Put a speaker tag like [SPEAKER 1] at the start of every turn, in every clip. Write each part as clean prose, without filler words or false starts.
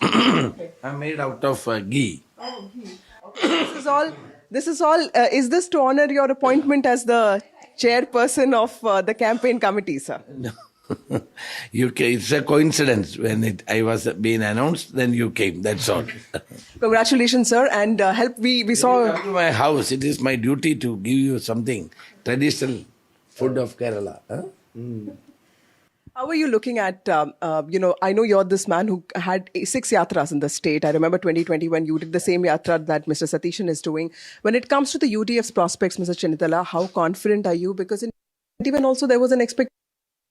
[SPEAKER 1] I'm made out of ghee.
[SPEAKER 2] Oh, This is all. Is this to honor your appointment as the chairperson of the campaign committee, sir?
[SPEAKER 1] No. It's a coincidence. When I was being announced, then you came. That's all.
[SPEAKER 2] Congratulations, sir, and help. We saw.
[SPEAKER 1] Come to my house. It is my duty to give you something traditional food of Kerala. Huh?
[SPEAKER 2] How are you looking at, I know you're this man who had 6 yatras in the state. I remember 2020 when you did the same yatra that Mr. Satishan is doing. When it comes to the UDF's prospects, Mr. Chennithala, how confident are you? Because in 2021 also there was an expectation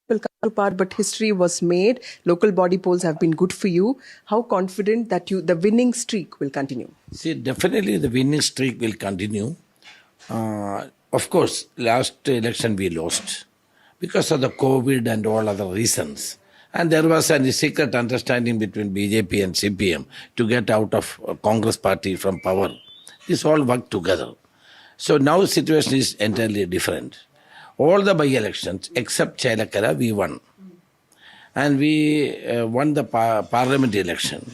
[SPEAKER 2] will come to power, but history was made. Local body polls have been good for you. How confident that the winning streak will continue?
[SPEAKER 1] See, definitely the winning streak will continue. Of course, last election we lost because of the COVID and all other reasons. And there was a secret understanding between BJP and CPM to get out of Congress party from power. This all worked together. So now the situation is entirely different. All the by-elections except Chailakara, we won. And we won the parliament election,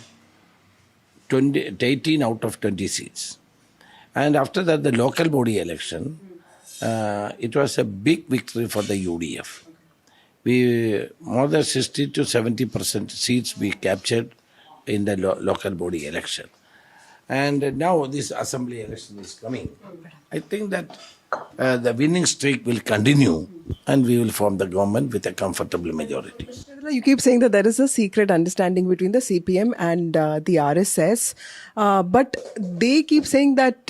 [SPEAKER 1] 18 out of 20 seats. And after that, the local body election, it was a big victory for the UDF. We more than 60 to 70% seats we captured in the local body election. And now this assembly election is coming. I think that the winning streak will continue and we will form the government with a comfortable majority.
[SPEAKER 2] You keep saying that there is a secret understanding between the CPM and the RSS, but they keep saying that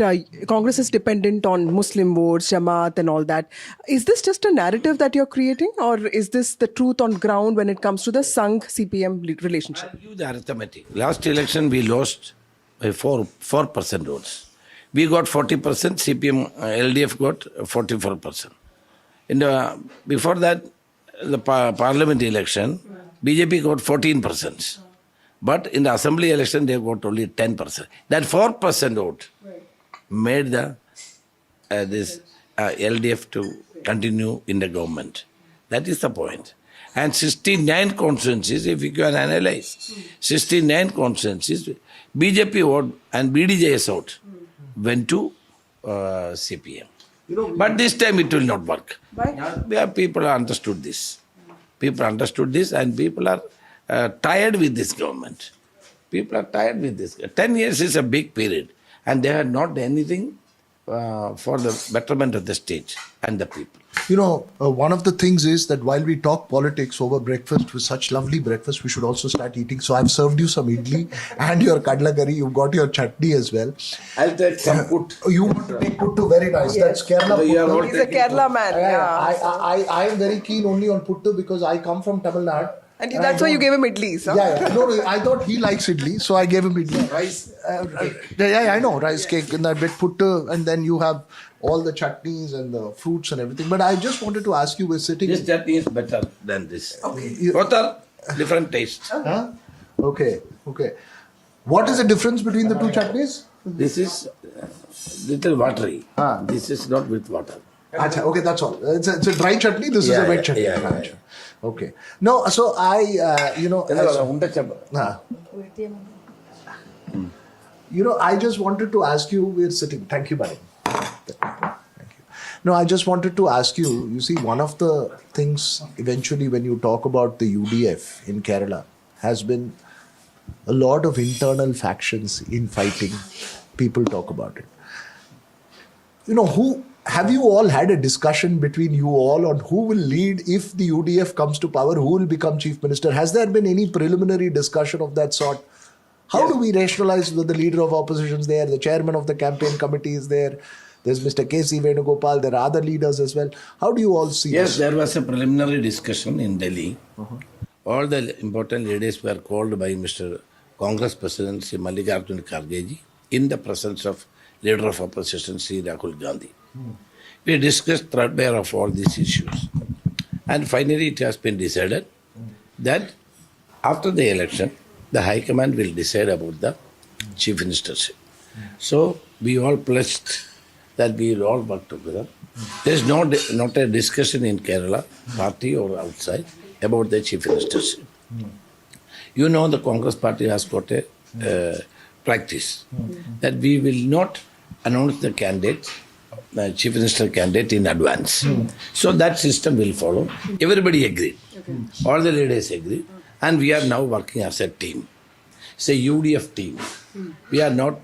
[SPEAKER 2] Congress is dependent on Muslim votes, Jamaat and all that. Is this just a narrative that you're creating, or is this the truth on ground when it comes to the Sangh-CPM relationship?
[SPEAKER 1] I'll give the arithmetic. Last election we lost by 4% votes. We got 40%, CPM, LDF got 44%. Before that, the parliament election, BJP got 14%. But in the assembly election, they got only 10%. That 4% vote made the LDF to continue in the government. That is the point. And 69 constituencies, if you can analyze, 69 constituencies, BJP vote and BDJS vote went to CPM. But this time it will not work. Now, people understood this. People understood this and people are tired with this government. People are tired with this. 10 years is a big period and they have not done anything for the betterment of the state and the people.
[SPEAKER 3] One of the things is that while we talk politics over breakfast, with such lovely breakfast, we should also start eating. So I've served you some idli and your kadla curry. You've got your chutney as well.
[SPEAKER 1] I'll take some put.
[SPEAKER 3] You want to take puttu? Very nice. Yes. That's Kerala puttu.
[SPEAKER 2] He's a Kerala man.
[SPEAKER 3] I am very keen only on puttu because I come from Tamil Nadu.
[SPEAKER 2] And that's why you gave him idlis, huh?
[SPEAKER 3] Yeah. No, I thought he likes idli, so I gave him idli.
[SPEAKER 1] Rice.
[SPEAKER 3] I know. Rice cake and that bit puttu, and then you have all the chutneys and the fruits and everything. But I just wanted to ask you, we're sitting...
[SPEAKER 1] This chutney is better than this.
[SPEAKER 3] Okay.
[SPEAKER 1] Both are different tastes.
[SPEAKER 3] Huh? Okay. What is the difference between the two chutneys?
[SPEAKER 1] This is little watery. This is not with water.
[SPEAKER 3] Achha, okay, that's all. It's a dry chutney. This is a wet chutney.
[SPEAKER 1] Yeah.
[SPEAKER 3] Okay. No, so I, I just wanted to ask you, we're sitting. Thank you, buddy. Thank you. No, I just wanted to ask you, you see, one of the things eventually when you talk about the UDF in Kerala has been a lot of internal factions, infighting. People talk about it. Have you all had a discussion between you all on who will lead if the UDF comes to power, who will become chief minister? Has there been any preliminary discussion of that sort? How do we rationalize that the leader of opposition is there, the chairman of the campaign committee is there, there's Mr. K C Venugopal, there are other leaders as well. How do you all see this?
[SPEAKER 1] Yes, there was a preliminary discussion in Delhi. All the important leaders were called by Mr. Congress President Sri Mallikarjun Kharge in the presence of leader of opposition Sri Rahul Gandhi. We discussed threadbare of all these issues. And finally it has been decided that after the election, the High Command will decide about the Chief Ministership. So we all pledged that we will all work together. There is not a discussion in Kerala, party or outside, about the Chief Ministership. You know, the Congress party has got a practice that we will not announce the candidate, the chief minister candidate in advance. So that system will follow. Everybody agreed. All the leaders agreed. And we are now working as a team. It's a UDF team. We are not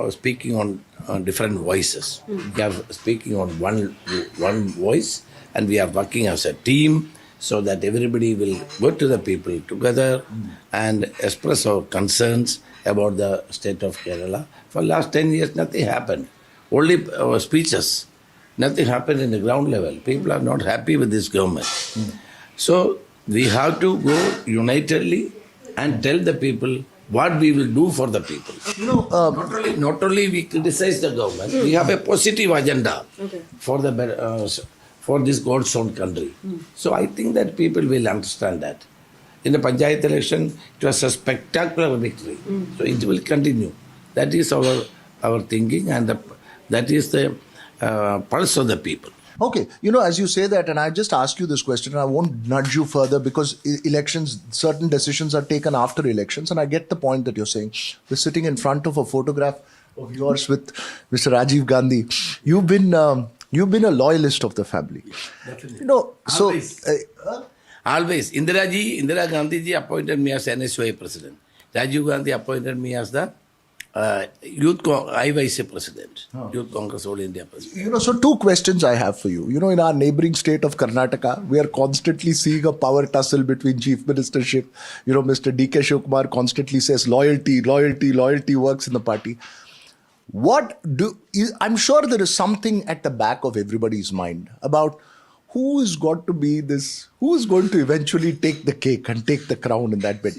[SPEAKER 1] speaking on different voices. We are speaking on one voice, and we are working as a team so that everybody will go to the people together and express our concerns about the state of Kerala. For last 10 years, nothing happened. Only our speeches. Nothing happened in the ground level. People are not happy with this government. So we have to go unitedly and tell the people what we will do for the people. Not only we criticize the government, we have a positive agenda for the for this God's own country. So I think that people will understand that. In the Panchayat election, it was a spectacular victory. So it will continue. That is our thinking, and that is the pulse of the people.
[SPEAKER 3] Okay, as you say that, and I just ask you this question, and I won't nudge you further because elections, certain decisions are taken after elections, and I get the point that you're saying. We're sitting in front of a photograph of yours with Mr. Rajiv Gandhi. You've been a loyalist of the family.
[SPEAKER 1] Definitely.
[SPEAKER 3] So
[SPEAKER 1] Always. Indira Gandhi ji appointed me as NSY president. Rajiv Gandhi appointed me as the I Vice President, Youth Congress All India President.
[SPEAKER 3] So two questions I have for you. In our neighboring state of Karnataka, we are constantly seeing a power tussle between chief ministership. Mr. D.K. Shivkumar constantly says loyalty works in the party. I'm sure there is something at the back of everybody's mind about who is going to eventually take the cake and take the crown in that bit.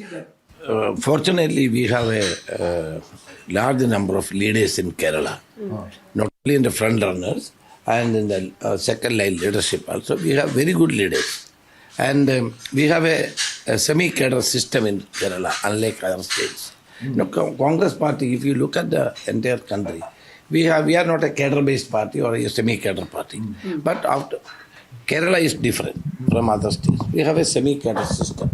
[SPEAKER 1] Fortunately, we have a large number of leaders in Kerala, not only in the front runners and in the second line leadership also. We have very good leaders. And we have a semi-cadre system in Kerala, unlike other states. Congress party, if you look at the entire country, we are not a cadre-based party or a semi-cadre party. But Kerala is different from other states. We have a semi-cadre system.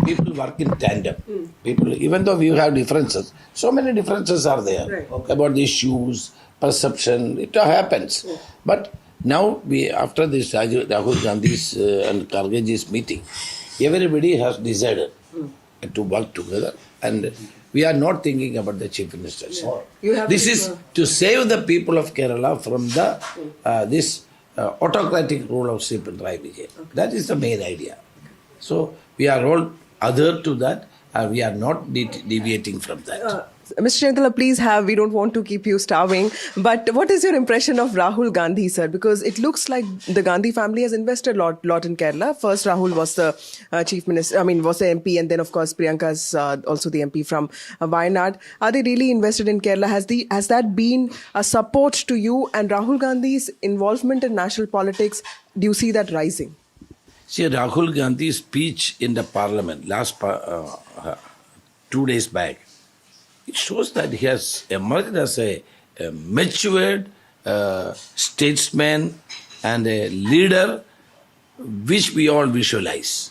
[SPEAKER 1] People work in tandem. People, even though we have differences, so many differences are there about the issues, perception. It happens. But now, after this Rahul Gandhi's and Khargeji's meeting, everybody has decided to work together, and we are not thinking about the chief minister. This is to save the people of Kerala from this autocratic rule of Sri Pinarayi Vijayan. That is the main idea. So we are all other to that, and we are not deviating from that.
[SPEAKER 2] Mr. Chennithala, please we don't want to keep you starving, but what is your impression of Rahul Gandhi, sir? Because it looks like the Gandhi family has invested a lot in Kerala. First, Rahul was the chief minister, was the MP, and then, of course, Priyanka is also the MP from Wayanad. Are they really invested in Kerala? Has that been a support to you and Rahul Gandhi's involvement in national politics? Do you see that rising?
[SPEAKER 1] See, Rahul Gandhi's speech in the parliament last 2 days back, it shows that he has emerged as a matured statesman and a leader which we all visualize.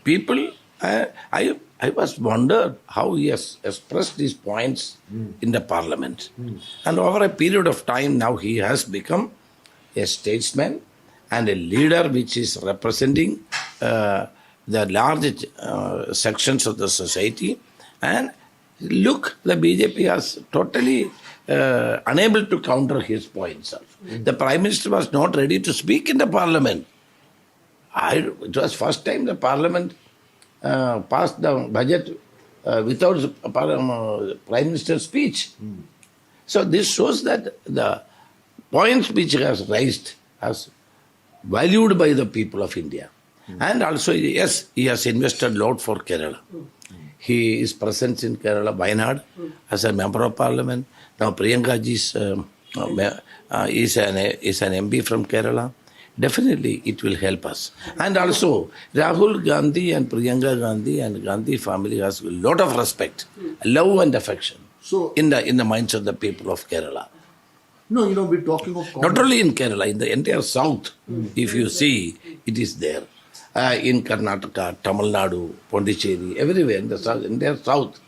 [SPEAKER 1] People, I was wondered how he has expressed these points in the parliament. And over a period of time now he has become a statesman and a leader which is representing the large sections of the society. And look, the BJP has totally unable to counter his points. The Prime Minister was not ready to speak in the Parliament. It was first time the Parliament passed the budget without Prime Minister's speech. So this shows that the points which he has raised as valued by the people of India. And also, yes, he has invested a lot for Kerala. He is present in Kerala, Wayanad, as a member of parliament. Now Priyanka ji is an MP from Kerala. Definitely it will help us. And also, Rahul Gandhi and Priyanka Gandhi and Gandhi family has a lot of respect, love and affection in the minds of the people of Kerala.
[SPEAKER 3] No, we're talking of...
[SPEAKER 1] Not only in Kerala, in the entire south, if you see, it is there. in Karnataka, Tamil Nadu, Pondicherry, everywhere in the south, in their south.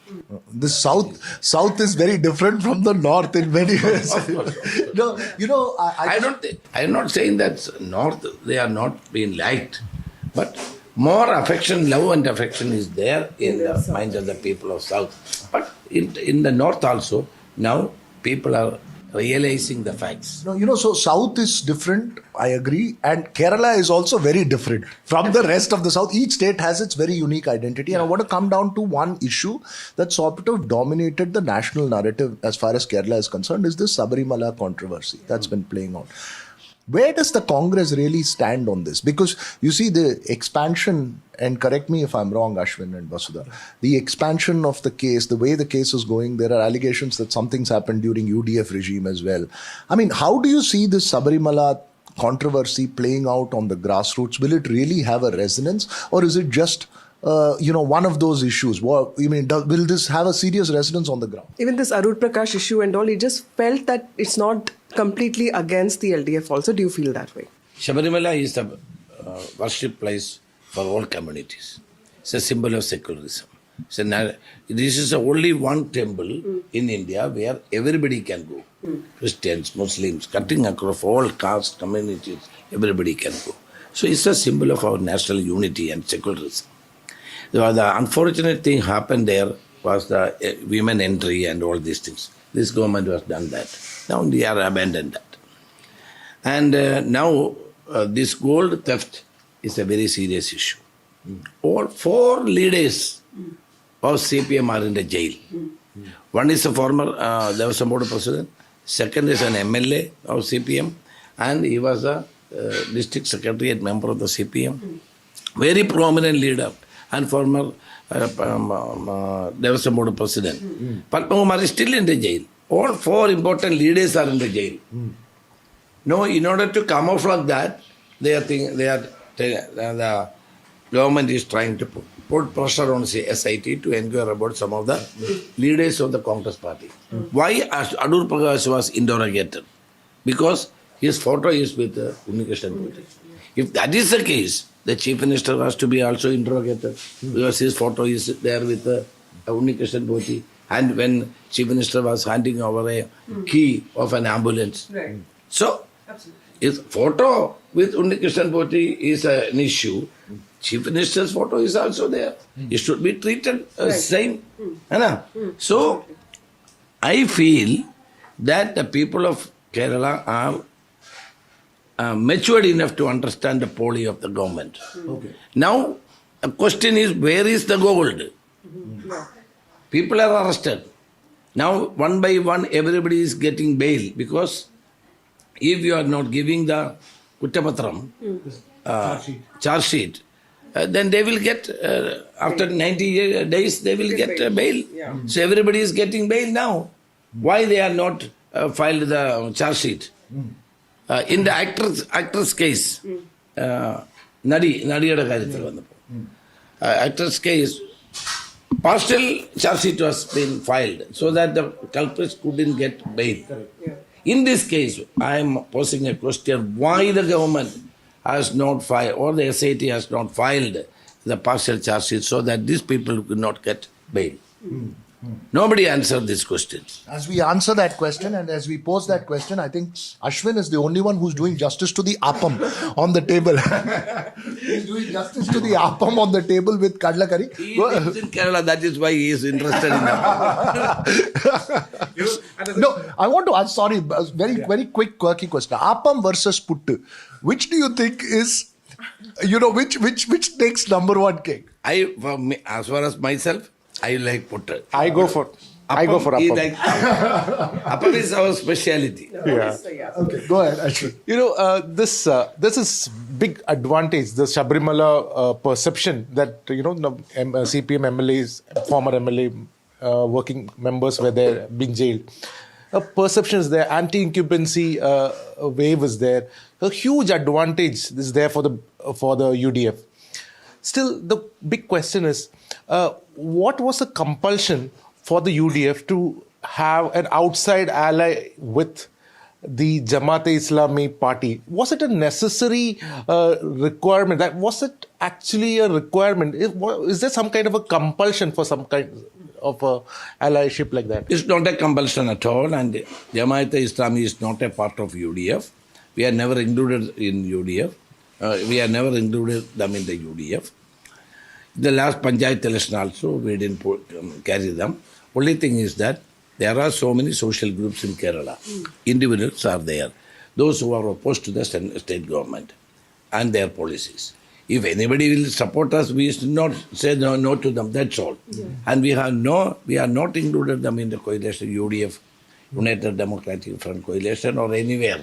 [SPEAKER 3] The south is very different from the north in many ways. No, you know,
[SPEAKER 1] I'm not saying that north they are not being liked, but more affection, love and affection is there in the mind of the people of south. But in the north also, now people are realizing the facts.
[SPEAKER 3] No, you know, so South is different, I agree, and Kerala is also very different from the rest of the South. Each state has its very unique identity, and I want to come down to one issue that sort of dominated the national narrative as far as Kerala is concerned, is this Sabrimala controversy that's been playing out. Where does the Congress really stand on this? Because you see the expansion, and correct me if I'm wrong, Ashwin and Vasudha, the expansion of the case, the way the case is going, there are allegations that something's happened during UDF regime as well. I mean, how do you see this Sabrimala controversy playing out on the grassroots? Will it really have a resonance, or is it just one of those issues? Will this have a serious resonance on the ground?
[SPEAKER 2] Even this Arun Prakash issue and all, he just felt that it's not completely against the LDF also. Do you feel that way?
[SPEAKER 1] Sabrimala is the worship place for all communities. It's a symbol of secularism. This is the only one temple in India where everybody can go. Christians, Muslims, cutting across all caste communities, everybody can go. So it's a symbol of our national unity and secularism. The unfortunate thing happened there was the women entry and all these things. This government was done that. Now they are abandoned that. And now this gold theft is a very serious issue. All 4 leaders of CPM are in the jail. One is a former Devasam Board president. Second is an MLA of CPM. And he was a district secretariat member of the CPM. Very prominent leader and former Devasam Board president. Padma Kumar is still in the jail. All 4 important leaders are in the jail. No, in order to camouflage that, the government is trying to put pressure on SIT to inquire about some of the leaders of the Congress party. Why Arun Prakash was interrogated? Because his photo is with Unnikrishnan Potti. If that is the case, the chief minister has to be also interrogated because his photo is there with Unnikrishnan Potti. And when chief minister was handing over a key of an ambulance.
[SPEAKER 2] Right.
[SPEAKER 1] So, his photo with Unnikrishnan Potti is an issue. Chief minister's photo is also there. It should be treated same. So, I feel that the people of Kerala are matured enough to understand the policy of the government. Okay. Now, the question is, where is the gold? People are arrested. Now, one by one, everybody is getting bail because if you are not giving the Kuttapatram, charge sheet, then they will get, after 90 days, they will get bail. Yeah. So everybody is getting bail now. Why they are not filed the charge sheet? In the actor's case, actor's case, partial charge sheet was being filed so that the culprits couldn't get bail. Yeah. In this case, I am posing a question, why the government has not filed, or the SIT has not filed the partial charge sheet so that these people could not get bail? Nobody answered this question.
[SPEAKER 3] As we answer that question and as we pose that question, I think Ashwin is the only one who's doing justice to the appam on the table. He's doing justice to the appam on the table with kadla curry.
[SPEAKER 1] He lives in Kerala, that is why he is interested in that.
[SPEAKER 3] No, I want to ask, sorry, very quick, quirky question. Appam versus puttu. Which do you think is, which takes number one cake?
[SPEAKER 1] As far as myself, I like puttu.
[SPEAKER 4] I go for appam.
[SPEAKER 1] Appam is our speciality.
[SPEAKER 3] Yeah. Okay, go ahead, Ashwin.
[SPEAKER 4] This is big advantage, the Sabrimala perception that, CPM MLAs, former MLA working members were there, being jailed. Perception is there, anti-incumbency wave is there. A huge advantage is there for the UDF. Still, the big question is, what was the compulsion for the UDF to have an outside ally with the Jamaat-e-Islami party, was it a necessary requirement? That was it actually a requirement? Is there some kind of a compulsion for some kind of a allyship like that?
[SPEAKER 1] It's not a compulsion at all, and Jamaat-e-Islami is not a part of UDF. We are never included in UDF. We have never included them in the UDF. The last Panchayat election also, we didn't carry them. Only thing is that there are so many social groups in Kerala. Individuals are there. Those who are opposed to the state government and their policies. If anybody will support us, we should not say no to them. That's all. Yeah. And we are not included them in the coalition, UDF, United Democratic Front coalition, or anywhere.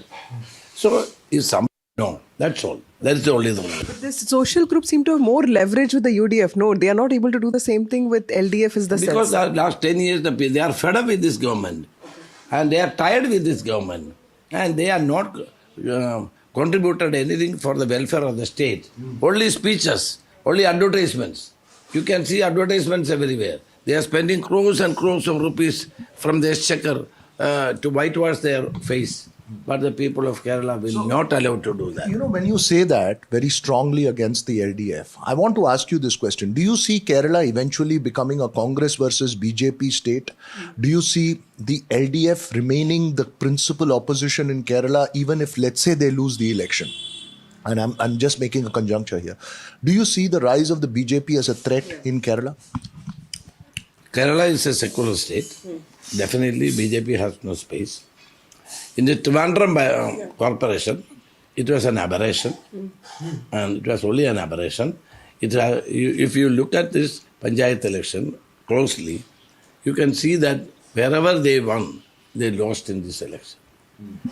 [SPEAKER 1] So if some no, that's all. That's the only thing.
[SPEAKER 2] But this social group seem to have more leverage with the UDF. No, they are not able to do the same thing with LDF is the sense.
[SPEAKER 1] Because the last 10 years, they are fed up with this government. And they are tired with this government. And they are not contributed anything for the welfare of the state. Only speeches, only advertisements. You can see advertisements everywhere. They are spending crores and crores of rupees from the exchequer to whitewash their face. But the people of Kerala will not allow to do that.
[SPEAKER 3] You know, when you say that very strongly against the LDF, I want to ask you this question. Do you see Kerala eventually becoming a Congress versus BJP state? Do you see the LDF remaining the principal opposition in Kerala, even if, let's say, they lose the election? And I'm just making a conjuncture here. Do you see the rise of the BJP as a threat in Kerala?
[SPEAKER 1] Kerala is a secular state. Definitely BJP has no space. In the Trivandrum corporation, it was an aberration, and it was only an aberration. If you look at this Panchayat election closely, you can see that wherever they won, they lost in this election.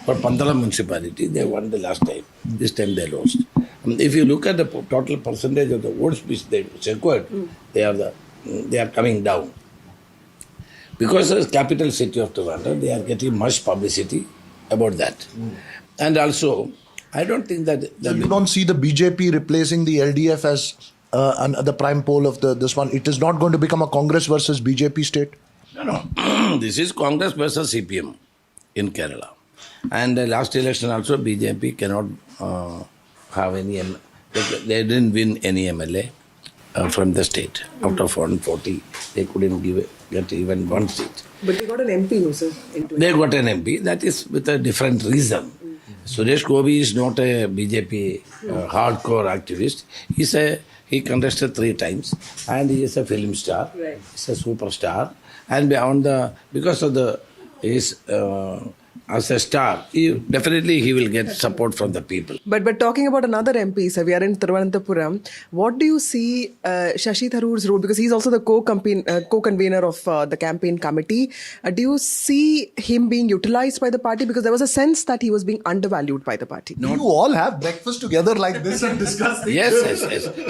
[SPEAKER 1] For Pandala municipality, they won the last time. This time they lost. If you look at the total percentage of the votes which they secured, they are coming down. Because as capital city of Trivandrum, they are getting much publicity about that. And also, I don't think that...
[SPEAKER 3] So you don't see the BJP replacing the LDF as the prime pole of this one? It is not going to become a Congress versus BJP state?
[SPEAKER 1] No. This is Congress versus CPM in Kerala. And the last election also, BJP cannot have any... They didn't win any MLA from the state. Out of 140, they couldn't get even one seat.
[SPEAKER 2] But they got an MP, no, sir?
[SPEAKER 1] They got an MP. That is with a different reason. Suresh Gopi is not a BJP hardcore activist. He contested 3 times, and he is a film star.
[SPEAKER 2] Right.
[SPEAKER 1] He's a superstar, and because of his as a star, he will get support from the people.
[SPEAKER 2] But talking about another MP, sir, we are in Thiruvananthapuram. What do you see Shashi Tharoor's role? Because he's also the co-convener of the campaign committee. Do you see him being utilized by the party? Because there was a sense that he was being undervalued by the party.
[SPEAKER 3] No. You all have breakfast together like this and discuss things.
[SPEAKER 1] Yes.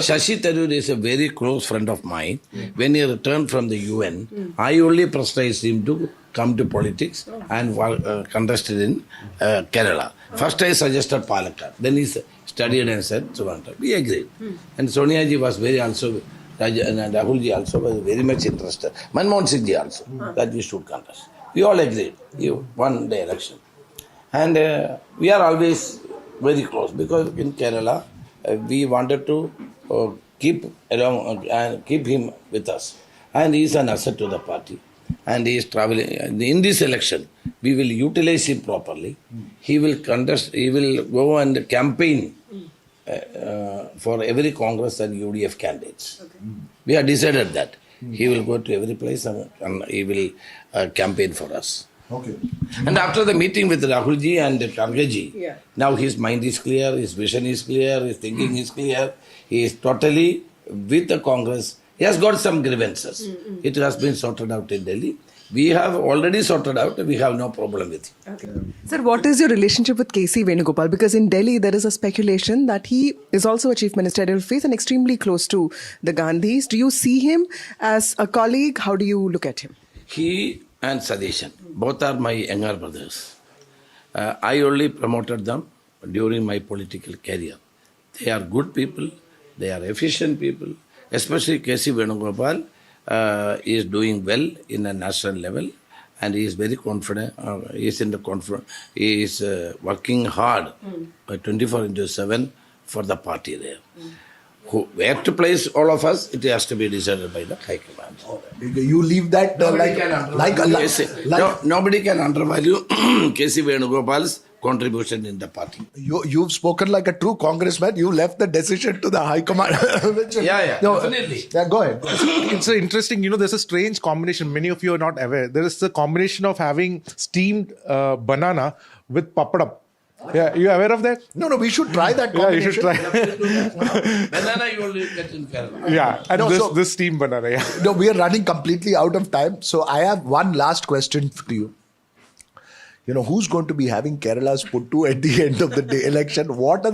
[SPEAKER 1] Shashi Tharoor is a very close friend of mine. When he returned from the UN, I only pressurized him to come to politics and contested in Kerala. First I suggested Palakkad. Then he studied and said Trivandrum. We agreed. And Sonia ji was and Rahul ji also was very much interested. Manmohan Singh ji also, that we should contest. We all agreed. He won the election. And we are always very close because in Kerala, we wanted to keep him with us. And he is an asset to the party. And he is traveling. In this election, we will utilize him properly. He will go and campaign for every Congress and UDF candidates. Okay. We have decided that. He will go to every place and he will campaign for us.
[SPEAKER 3] Okay.
[SPEAKER 1] And after the meeting with Rahul ji and Kharge ji, now his mind is clear, his vision is clear, his thinking is clear. He is totally with the Congress. He has got some grievances. It has been sorted out in Delhi. We have already sorted out. We have no problem with it.
[SPEAKER 2] Okay. Sir, what is your relationship with K C Venugopal? Because in Delhi, there is a speculation that he is also a chief ministerial face and extremely close to the Gandhis. Do you see him as a colleague? How do you look at him?
[SPEAKER 1] He and Sadishan, both are my younger brothers. I only promoted them during my political career. They are good people. They are efficient people. Especially K C Venugopal is doing well in a national level and he is very confident. He is in the he is working hard, 24/7 for the party there. Where to place all of us, it has to be decided by the High Command.
[SPEAKER 3] You leave that
[SPEAKER 1] Nobody can undervalue K C Venugopal's contribution in the party.
[SPEAKER 3] You've spoken like a true congressman. You left the decision to the High Command.
[SPEAKER 1] Definitely.
[SPEAKER 3] Yeah, go ahead.
[SPEAKER 4] It's interesting, there's a strange combination. Many of you are not aware. There is a combination of having steamed banana with papadam. Yeah, you aware of that?
[SPEAKER 3] No, we should try that
[SPEAKER 4] Yeah, you
[SPEAKER 3] combination.
[SPEAKER 4] should try.
[SPEAKER 1] Banana you only get in Kerala.
[SPEAKER 4] Yeah, and
[SPEAKER 3] No, so-
[SPEAKER 4] this steamed banana, yeah.
[SPEAKER 3] No, we are running completely out of time. So I have one last question to you. Who's going to be having Kerala's puttu at the end of the day election? What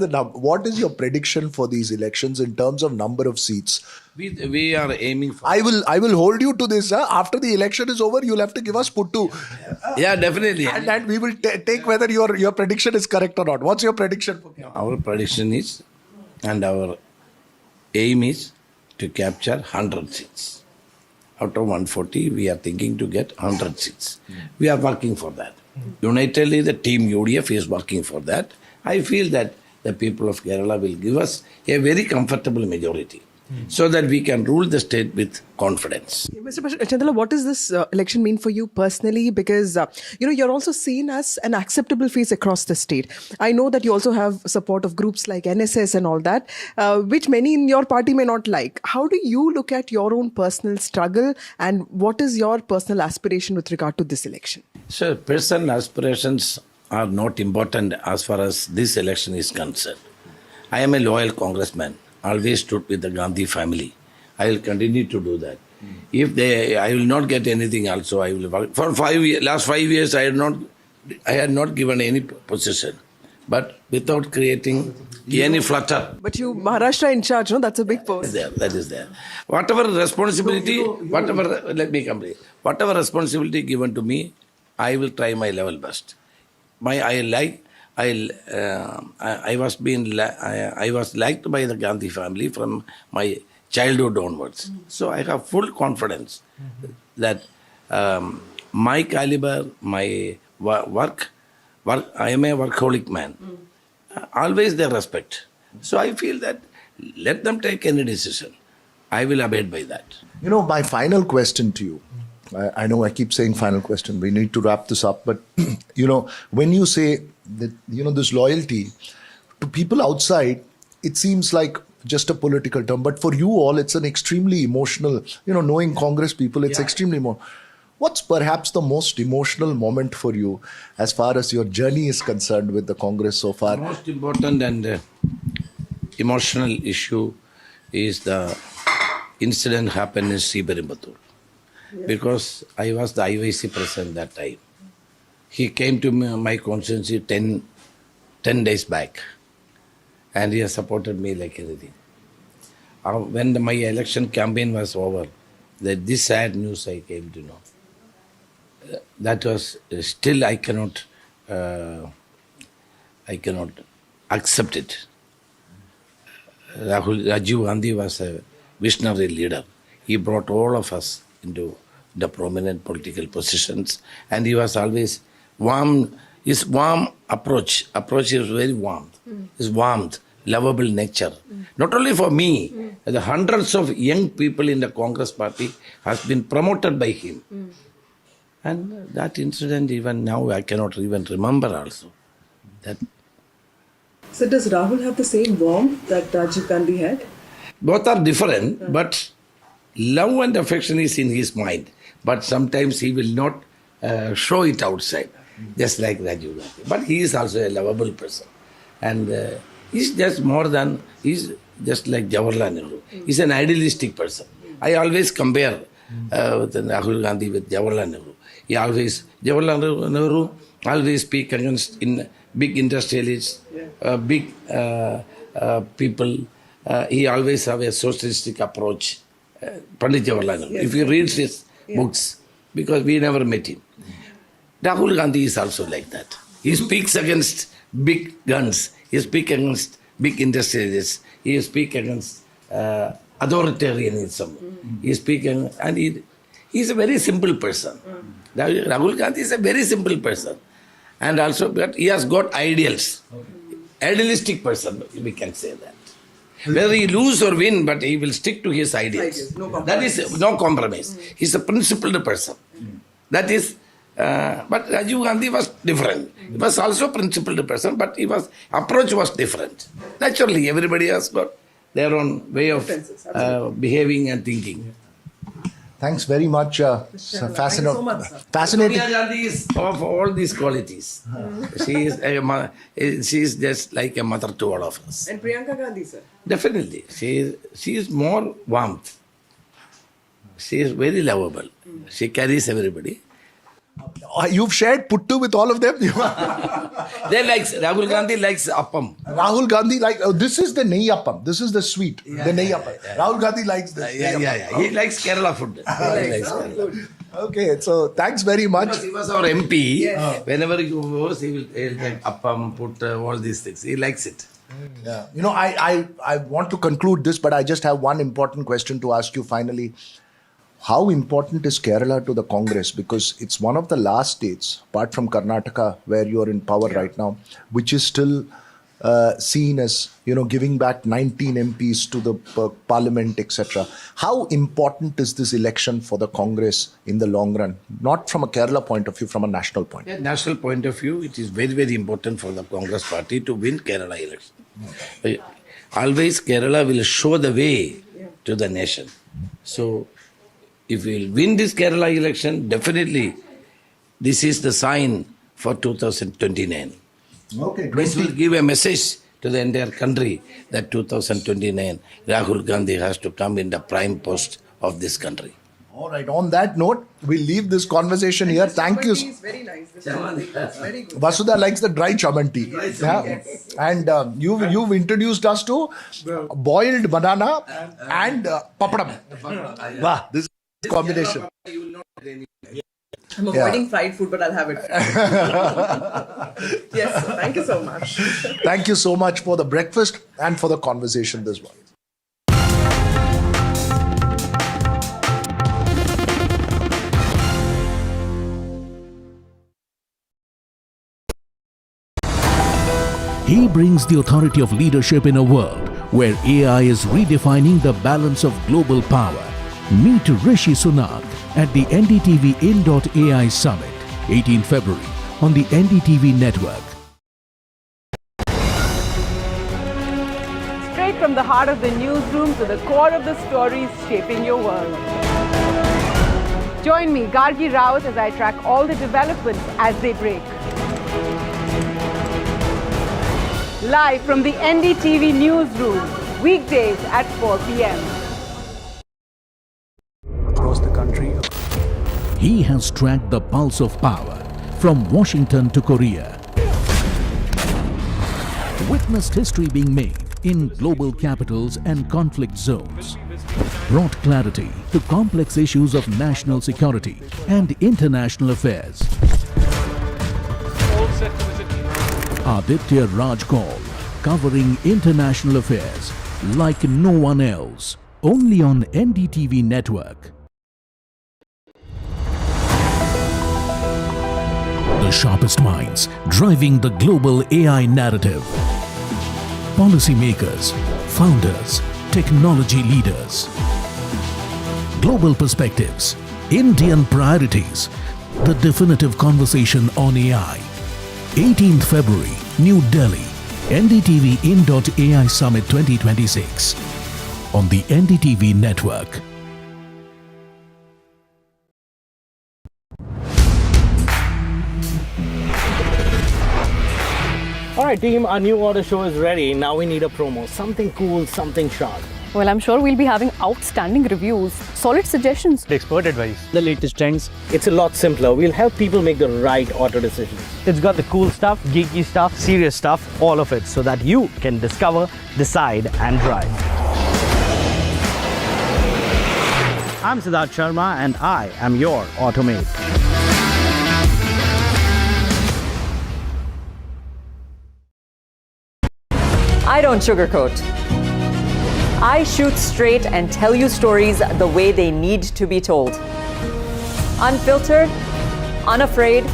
[SPEAKER 3] is your prediction for these elections in terms of number of seats?
[SPEAKER 1] We are aiming for.
[SPEAKER 3] I will hold you to this. After the election is over, you'll have to give us puttu.
[SPEAKER 1] Yeah, definitely.
[SPEAKER 3] And we will take whether your prediction is correct or not. What's your prediction for Kerala?
[SPEAKER 1] Our prediction is, and our aim is to capture 100 seats. Out of 140, we are thinking to get 100 seats. We are working for that. Unitedly, the team UDF is working for that. I feel that the people of Kerala will give us a very comfortable majority so that we can rule the state with confidence.
[SPEAKER 2] Mr. Chennithala, what does this election mean for you personally? Because, you're also seen as an acceptable face across the state. I know that you also have support of groups like NSS and all that, which many in your party may not like. How do you look at your own personal struggle and what is your personal aspiration with regard to this election?
[SPEAKER 1] So, personal aspirations are not important as far as this election is concerned. I am a loyal congressman, always stood with the Gandhi family. I will continue to do that. If I will not get anything also, I will work. For last 5 years, I had not given any position, but without creating any flutter.
[SPEAKER 2] But you, Maharashtra in charge, no? That's a big post.
[SPEAKER 1] That is there. Whatever responsibility, let me complete. Whatever responsibility given to me, I will try my level best. I was liked by the Gandhi family from my childhood onwards. So I have full confidence that my caliber, my work, I am a workaholic man. Always they respect. So I feel that let them take any decision. I will abide by that.
[SPEAKER 3] My final question to you. I know I keep saying final question. We need to wrap this up. But, when you say that, this loyalty to people outside, it seems like just a political term. But for you all, it's an extremely emotional, knowing Congress people, it's extremely more. What's perhaps the most emotional moment for you as far as your journey is concerned with the Congress so far?
[SPEAKER 1] The most important and emotional issue is the incident happened in Sabrimala. Because I was the IYC president that time. He came to my constituency 10 days back and he has supported me like anything. When my election campaign was over, this sad news I came to know. That was still I cannot accept it. Rajiv Gandhi was a visionary leader. He brought all of us into the prominent political positions, and he was always warm. His warm approach is very warm. His warmth, lovable nature. Not only for me, the hundreds of young people in the Congress party has been promoted by him. And that incident, even now, I cannot even remember also.
[SPEAKER 2] So does Rahul have the same warmth that Rajiv Gandhi had?
[SPEAKER 1] Both are different, but love and affection is in his mind. But sometimes he will not show it outside, just like Rajiv Gandhi. But he is also a lovable person. And he's just like Jawaharlal Nehru. He's an idealistic person. I always compare with Rahul Gandhi with Jawaharlal Nehru. Jawaharlal Nehru always speak against big industrialists, big people. He always have a socialistic approach. Pandit Jawaharlal Nehru. If you read his books, because we never met him. Rahul Gandhi is also like that. He speaks against big guns. He speaks against big industrialists. He speaks against authoritarianism. He speaks and he's a very simple person. Rahul Gandhi is a very simple person. And also, but he has got ideals. Idealistic person, we can say that. Whether he lose or win, but he will stick to his ideals.
[SPEAKER 2] No compromise.
[SPEAKER 1] That is no compromise. He's a principled person. That is, but Rajiv Gandhi was different. He was also a principled person, but approach was different. Naturally, everybody has got their own way of behaving and thinking.
[SPEAKER 3] Thanks very much.
[SPEAKER 2] Thank you so much, sir.
[SPEAKER 3] Fascinating.
[SPEAKER 1] Sonia Gandhi is of all these qualities. She is just like a mother to all of us.
[SPEAKER 2] And Priyanka Gandhi, sir?
[SPEAKER 1] Definitely. She is more warmth. She is very lovable. She carries everybody.
[SPEAKER 3] You've shared puttu with all of them.
[SPEAKER 1] Rahul Gandhi likes appam.
[SPEAKER 3] Rahul Gandhi this is the nehi appam. This is the sweet. The nehi appam. Rahul Gandhi likes this.
[SPEAKER 1] He likes Kerala food. He likes Kerala.
[SPEAKER 3] Okay, so thanks very much.
[SPEAKER 1] Because he was our MP. Whenever he goes, he'll take appam, put all these things. He likes it.
[SPEAKER 3] Yeah. I want to conclude this, but I just have one important question to ask you finally. How important is Kerala to the Congress? Because it's one of the last states, apart from Karnataka, where you're in power right now, which is still seen as, giving back 19 MPs to the parliament, etc. How important is this election for the Congress in the long run? Not from a Kerala point of view, from a national point.
[SPEAKER 1] Yeah, national point of view, it is very, very important for the Congress party to win Kerala election. Always Kerala will show the way to the nation. So, if we will win this Kerala election, definitely this is the sign for 2029.
[SPEAKER 3] Okay,
[SPEAKER 1] This will give a message to the entire country that 2029, Rahul Gandhi has to come in the prime post of this country.
[SPEAKER 3] All right, on that note, we'll leave this conversation here. Thank you.
[SPEAKER 2] It's very nice. This is very good.
[SPEAKER 3] Vasudha likes the dry chaman tea.
[SPEAKER 2] Yes.
[SPEAKER 3] And you've introduced us to boiled banana and papadam. Wow, this is a combination.
[SPEAKER 2] I'm avoiding fried food, but I'll have it. Yes, sir. Thank you so much.
[SPEAKER 3] Thank you so much for the breakfast and for the conversation this morning.
[SPEAKER 5] He brings the authority of leadership in a world where AI is redefining the balance of global power. Meet Rishi Sunak at the NDTV In.AI Summit, 18 February, on the NDTV network.
[SPEAKER 6] Straight from the heart of the newsroom to the core of the stories shaping your world. Join me, Gargi Raut, as I track all the developments as they break. Live from the NDTV newsroom, weekdays at 4 p.m.
[SPEAKER 5] Across the country, he has tracked the pulse of power from Washington to Korea. Witnessed history being made in global capitals and conflict zones. Brought clarity to complex issues of national security and international affairs. Aditya Rajgol, covering international affairs like no one else, only on NDTV network. The sharpest minds driving the global AI narrative. Policymakers, founders, technology leaders. Global perspectives, Indian priorities, the definitive conversation on AI. 18th February, New Delhi, NDTV In.AI Summit 2026 on the NDTV network.
[SPEAKER 7] Alright team, our new order show is ready. Now we need a promo. Something cool, something sharp.
[SPEAKER 8] Well, I'm sure we'll be having outstanding reviews, solid suggestions.
[SPEAKER 9] Expert advice, the latest trends.
[SPEAKER 7] It's a lot simpler. We'll help people make the right auto decisions.
[SPEAKER 9] It's got the cool stuff, geeky stuff, serious stuff, all of it, so that you can discover, decide and drive. I'm Siddharth Sharma and I am your Automate.
[SPEAKER 10] I don't sugarcoat. I shoot straight and tell you stories the way they need to be told. Unfiltered, unafraid,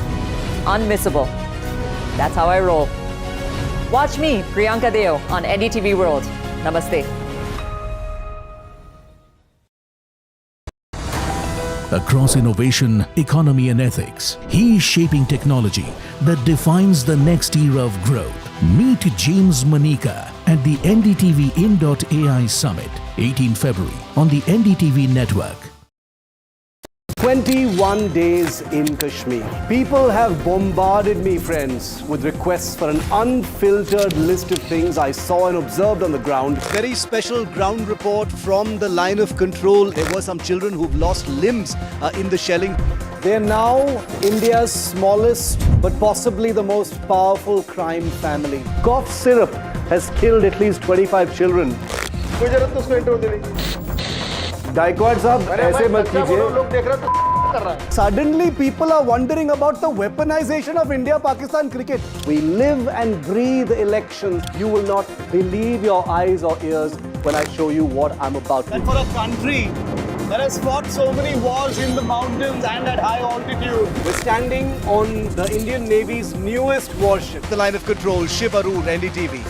[SPEAKER 10] unmissable. That's how I roll. Watch me, Priyanka Deo, on NDTV World. Namaste.
[SPEAKER 5] Across innovation, economy, and ethics, he is shaping technology that defines the next era of growth. Meet James Manika at the NDTV In.AI Summit, 18 February, on the NDTV network.
[SPEAKER 11] 21 days in Kashmir. People have bombarded me, friends, with requests for an unfiltered list of things I saw and observed on the ground. Very special ground report from the line of control. There were some children who've lost limbs in the shelling. They're now India's smallest but possibly the most powerful crime family. Cough syrup has killed at least 25 children. Gaikwad sahab, aise mat kijiye. Suddenly people are wondering about the weaponization of India-Pakistan cricket. We live and breathe elections. You will not believe your eyes or ears when I show you what I'm about to. And for a country that has fought so many wars in the mountains and at high altitude, we're standing on the Indian Navy's newest warship. The line of control, Shashi Tharoor, NDTV.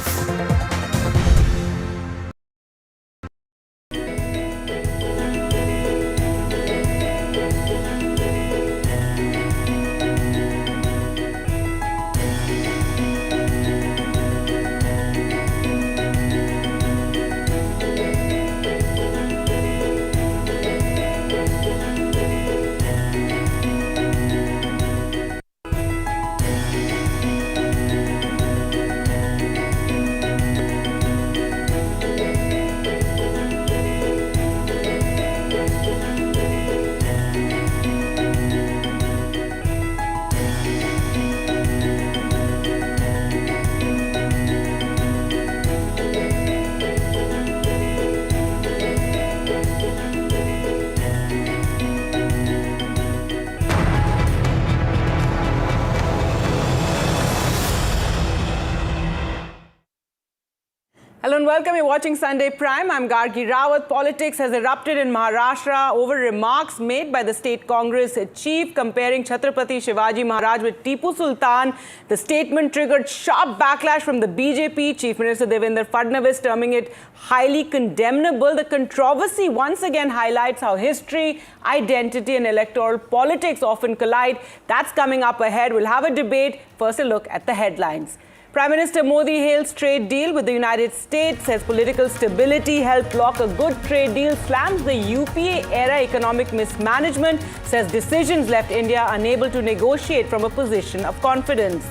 [SPEAKER 6] Hello and welcome. You're watching Sunday Prime. I'm Gargi Rawat. Politics has erupted in Maharashtra over remarks made by the state Congress chief comparing Chhatrapati Shivaji Maharaj with Tipu Sultan. The statement triggered sharp backlash from the BJP. Chief Minister Devendra Fadnavis terming it highly condemnable. The controversy once again highlights how history, identity and electoral politics often collide. That's coming up ahead. We'll have a debate. First, a look at the headlines. Prime Minister Modi hails trade deal with the United States, says political stability helped block a good trade deal, slams the UPA-era economic mismanagement, says decisions left India unable to negotiate from a position of confidence.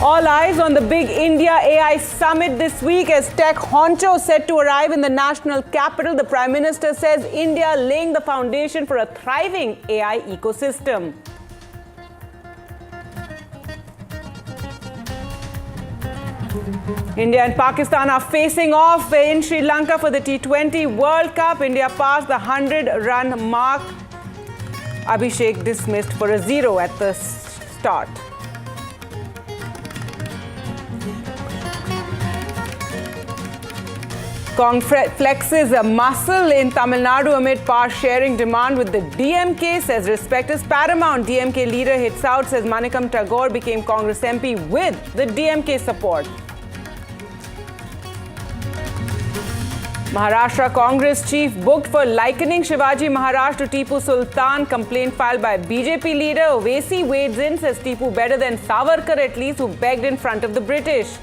[SPEAKER 6] All eyes on the big India AI summit this week as tech honcho set to arrive in the national capital. The Prime Minister says India laying the foundation for a thriving AI ecosystem. India and Pakistan are facing off in Sri Lanka for the T20 World Cup. India passed the 100-run mark. Abhishek dismissed for a 0 at the start. Congress flexes a muscle in Tamil Nadu amid power sharing demand with the DMK, says respect is paramount. DMK leader hits out, says Manikam Tagore became Congress MP with the DMK support. Maharashtra Congress chief booked for likening Shivaji Maharaj to Tipu Sultan. Complaint filed by BJP leader Owaisi wades in, says Tipu better than Savarkar at least, who begged in front of the British.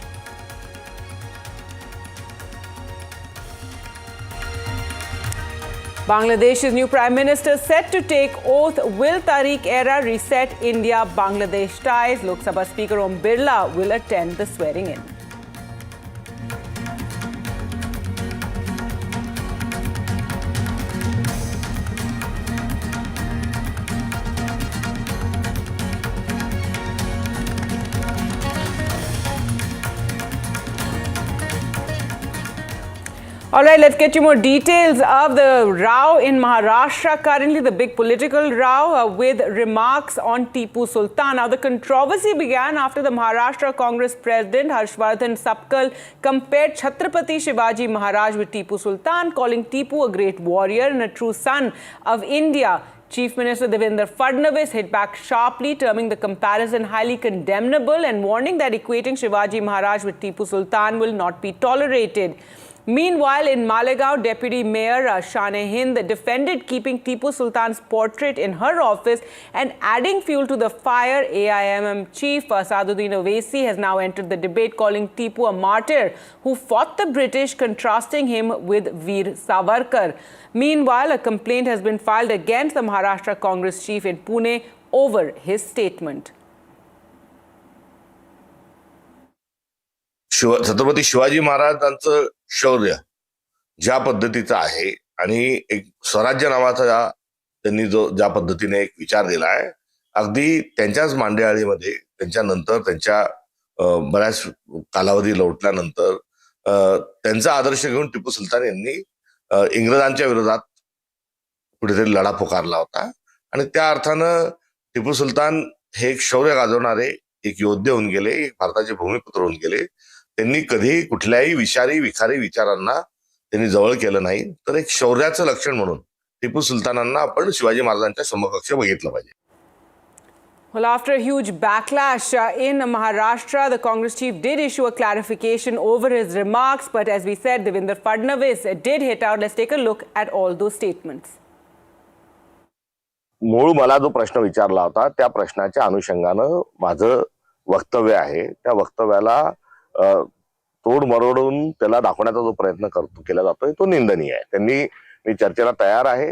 [SPEAKER 6] Bangladesh's new Prime Minister set to take oath. Will Tariq era reset India-Bangladesh ties? Lok Sabha Speaker Om Birla will attend the swearing-in. All right, let's get you more details of the row in Maharashtra. Currently, the big political row with remarks on Tipu Sultan. Now, the controversy began after the Maharashtra Congress President Harshvardhan Sapkal compared Chhatrapati Shivaji Maharaj with Tipu Sultan, calling Tipu a great warrior and a true son of India. Chief Minister Devendra Fadnavis hit back sharply, terming the comparison highly condemnable and warning that equating Shivaji Maharaj with Tipu Sultan will not be tolerated. Meanwhile, in Malegaon, Deputy Mayor Shane Hind defended keeping Tipu Sultan's portrait in her office and adding fuel to the fire. AIMM Chief Saduddin Owaisi has now entered the debate, calling Tipu a martyr who fought the British, contrasting him with Veer Savarkar. Meanwhile, a complaint has been filed against the Maharashtra Congress chief in Pune over his statement.
[SPEAKER 12] Chhatrapati Shivaji महाराजांचं शौर्य ज्या पद्धतीचं आहे आणि एक स्वराज्य नावाचा त्यांनी जो ज्या पद्धतीने एक विचार दिला आहे, अगदी त्यांच्याच मांडेआळीमध्ये त्यांच्यानंतर त्यांच्या बऱ्याच कालावधी लोटल्यानंतर त्यांचा आदर्श घेऊन टिपू सुलतान यांनी इंग्रजांच्या विरोधात कुठेतरी लढा पुकारला होता आणि त्या अर्थानं टिपू सुलतान हे एक शौर्य गाजवणारे एक योद्धे होऊन गेले, एक भारताचे भूमिपुत्र होऊन गेले. त्यांनी कधी कुठल्याही विखारी विचारांना त्यांनी जवळ केलं नाही. तर एक शौर्याचं लक्षण म्हणून टिपू सुलतानांना आपण शिवाजी महाराजांच्या समकक्ष बघितलं पाहिजे.
[SPEAKER 6] Well, after a huge backlash in Maharashtra, the Congress chief did issue a clarification over his remarks. But as we said, Devendra Fadnavis did hit out. Let's take a look at all those statements.
[SPEAKER 12] मूळ मला जो प्रश्न विचारला होता त्या प्रश्नाच्या अनुषंगानं माझं वक्तव्य आहे. त्या वक्तव्याला तोड मरोडून त्याला दाखवण्याचा जो प्रयत्न केला जातोय तो निंदनीय आहे. मी चर्चेला तयार आहे.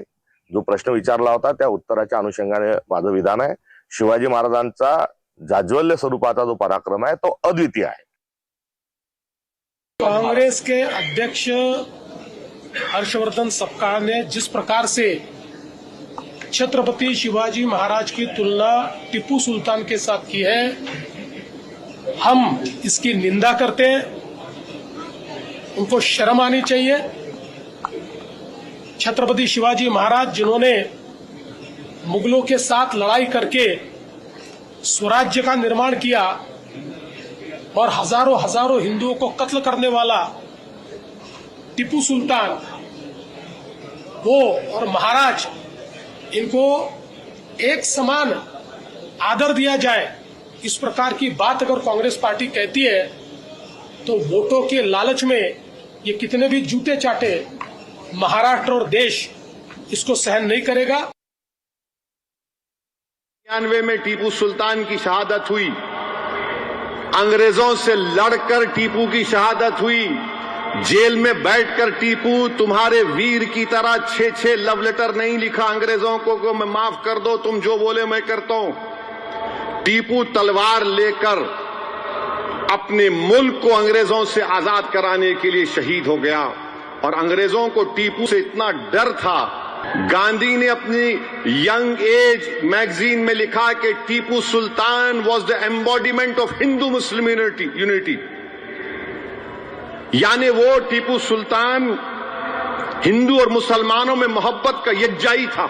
[SPEAKER 12] जो प्रश्न विचारला होता त्या उत्तराच्या अनुषंगाने माझं विधान आहे. शिवाजी महाराजांचा जाज्वल्य स्वरूपाचा जो पराक्रम आहे तो अद्वितीय आहे.
[SPEAKER 13] कांग्रेस के अध्यक्ष हर्षवर्धन सपकाळ ने जिस प्रकार से छत्रपति शिवाजी महाराज की तुलना टिप्पू सुल्तान के साथ की है, हम इसकी निंदा करते हैं. उनको शर्म आनी चाहिए. छत्रपति शिवाजी महाराज जिन्होंने मुगलों के साथ लड़ाई करके स्वराज्य का निर्माण किया और हजारों हिंदुओं को कत्ल करने वाला टिप्पू सुल्तान, वो और महाराज, इनको एक समान आदर दिया जाए, इस प्रकार की बात अगर कांग्रेस पार्टी कहती है तो वोटों के लालच में ये कितने भी जूते चाटे, महाराष्ट्र और देश इसको सहन नहीं करेगा.
[SPEAKER 14] 1991 में टीपू सुल्तान की शहादत हुई. अंग्रेजों से लड़कर टीपू की शहादत हुई. जेल में बैठकर टीपू तुम्हारे वीर की तरह 6 लव लेटर नहीं लिखा अंग्रेजों को मैं माफ कर दो, तुम जो बोले मैं करता हूं. टीपू तलवार लेकर अपने मुल्क को अंग्रेजों से आजाद कराने के लिए शहीद हो गया और अंग्रेजों को टीपू से इतना डर था. गांधी ने अपनी यंग एज मैगजीन में लिखा कि Tipu Sultan was the embodiment of Hindu Muslim unity. यानी वो टीपू सुल्तान हिंदू और मुसलमानों में मोहब्बत का यज्जाई था.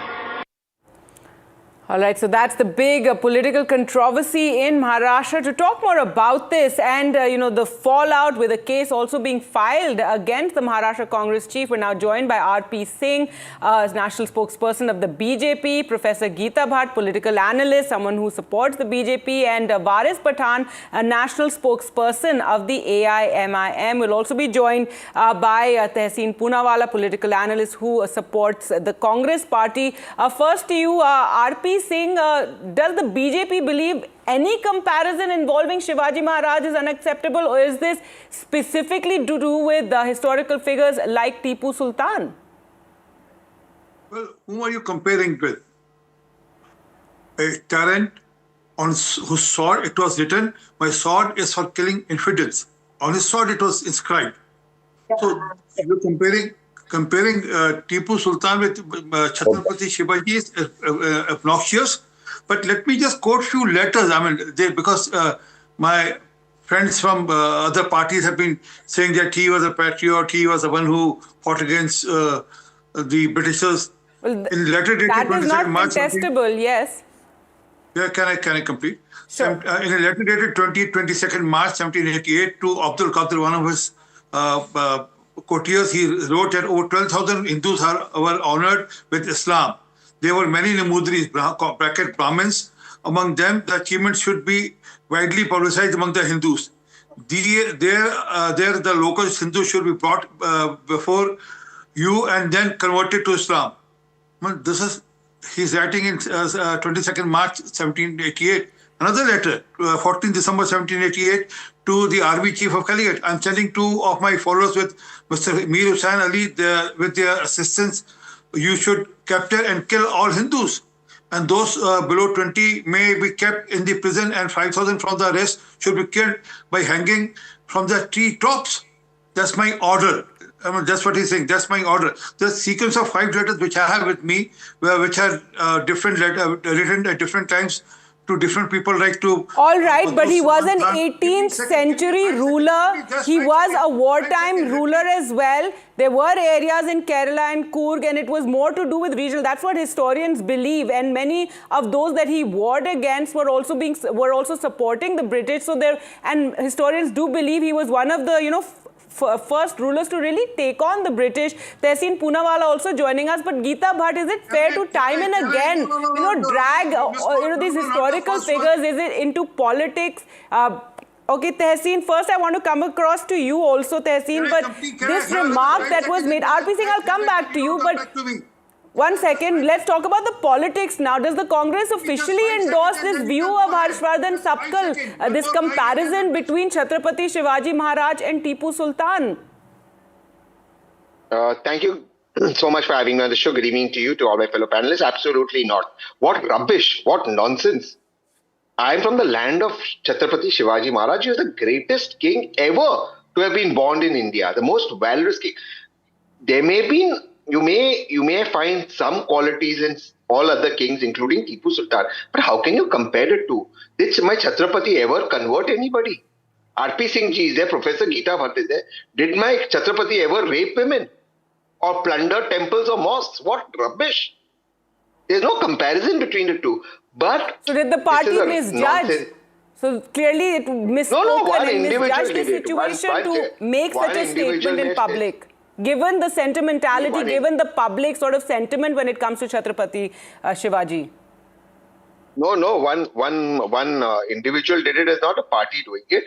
[SPEAKER 6] All right, so that's the big political controversy in Maharashtra. To talk more about this and, the fallout with a case also being filed against the Maharashtra Congress chief, we're now joined by R.P. Singh, national spokesperson of the BJP, Professor Geeta Bhatt, political analyst, someone who supports the BJP, and Waris Pathan, a national spokesperson of the AIMIM. We'll also be joined by Tehseen Poonawala, political analyst who supports the Congress party. First to you, R.P. Singh, does the BJP believe any comparison involving Shivaji Maharaj is unacceptable, or is this specifically to do with historical figures like Tipu Sultan?
[SPEAKER 15] Well, whom are you comparing with? A tyrant on whose sword it was written, "My sword is for killing infidels." On his sword it was inscribed. So you're comparing Tipu Sultan with Chhatrapati Shivaji is obnoxious. But let me just quote few letters. I mean, because my friends from other parties have been saying that he was a patriot, he was the one who fought against the Britishers.
[SPEAKER 6] Well,
[SPEAKER 15] in letter dated
[SPEAKER 6] that is not
[SPEAKER 15] 22nd March,
[SPEAKER 6] contestable, yes.
[SPEAKER 15] yeah, can I complete?
[SPEAKER 6] Sure.
[SPEAKER 15] In a letter dated 22nd March 1788 to Abdul Qadir, one of his courtiers, he wrote that over 12,000 Hindus were honored with Islam. There were many Namudris, bracket Brahmins. Among them, the achievements should be widely publicized among the Hindus. There, the local Hindus should be brought before you and then converted to Islam. Well, this is, he's writing in 22nd March 1788. Another letter, 14 December 1788, to the Army Chief of Calicut. I'm sending 2 of my followers with Mr. Mir Hussain Ali, with their assistance. You should capture and kill all Hindus. And those below 20 may be kept in the prison, and 5,000 from the rest should be killed by hanging from the tree tops. That's my order. I mean, that's what he's saying. That's my order. The sequence of 5 letters which I have with me, which are different written at different times to different people, like to...
[SPEAKER 6] All right, but he was an 18th century ruler. He was a wartime ruler as well. There were areas in Kerala and Coorg, and it was more to do with regional. That's what historians believe. And many of those that he warred against were also supporting the British. So and historians do believe he was one of the, first rulers to really take on the British. Tehseen Poonawala also joining us. But Geeta Bhatt, is it fair to time and again, drag these historical figures into politics? Okay, Tehseen, first I want to come across to you also, Tehseen, but this remark that was made, R.P. Singh, I'll come back to you, but one second, let's talk about the politics now. Does the Congress officially endorse this view of Harshvardhan Sapkal, this comparison between Chhatrapati Shivaji Maharaj and Tipu Sultan?
[SPEAKER 16] Thank you so much for having me on the show. Good evening to you, to all my fellow panelists. Absolutely not. What rubbish, what nonsense. I'm from the land of Chhatrapati Shivaji Maharaj. He was the greatest king ever to have been born in India, the most valorous king. There may be... You may find some qualities in all other kings, including Tipu Sultan. But how can you compare the two? Did my Chhatrapati ever convert anybody? R.P. Singh ji is there, Professor Geeta Bhatt is there. Did my Chhatrapati ever rape women? Or plunder temples or mosques? What rubbish! There's no comparison between the two. But
[SPEAKER 6] so did the party misjudge? So clearly it misspoken and misjudged the situation to make such a statement in public. Given the sentimentality, given the public sort of sentiment when it comes to Chhatrapati Shivaji?
[SPEAKER 16] No. One individual did it. As not a party doing it.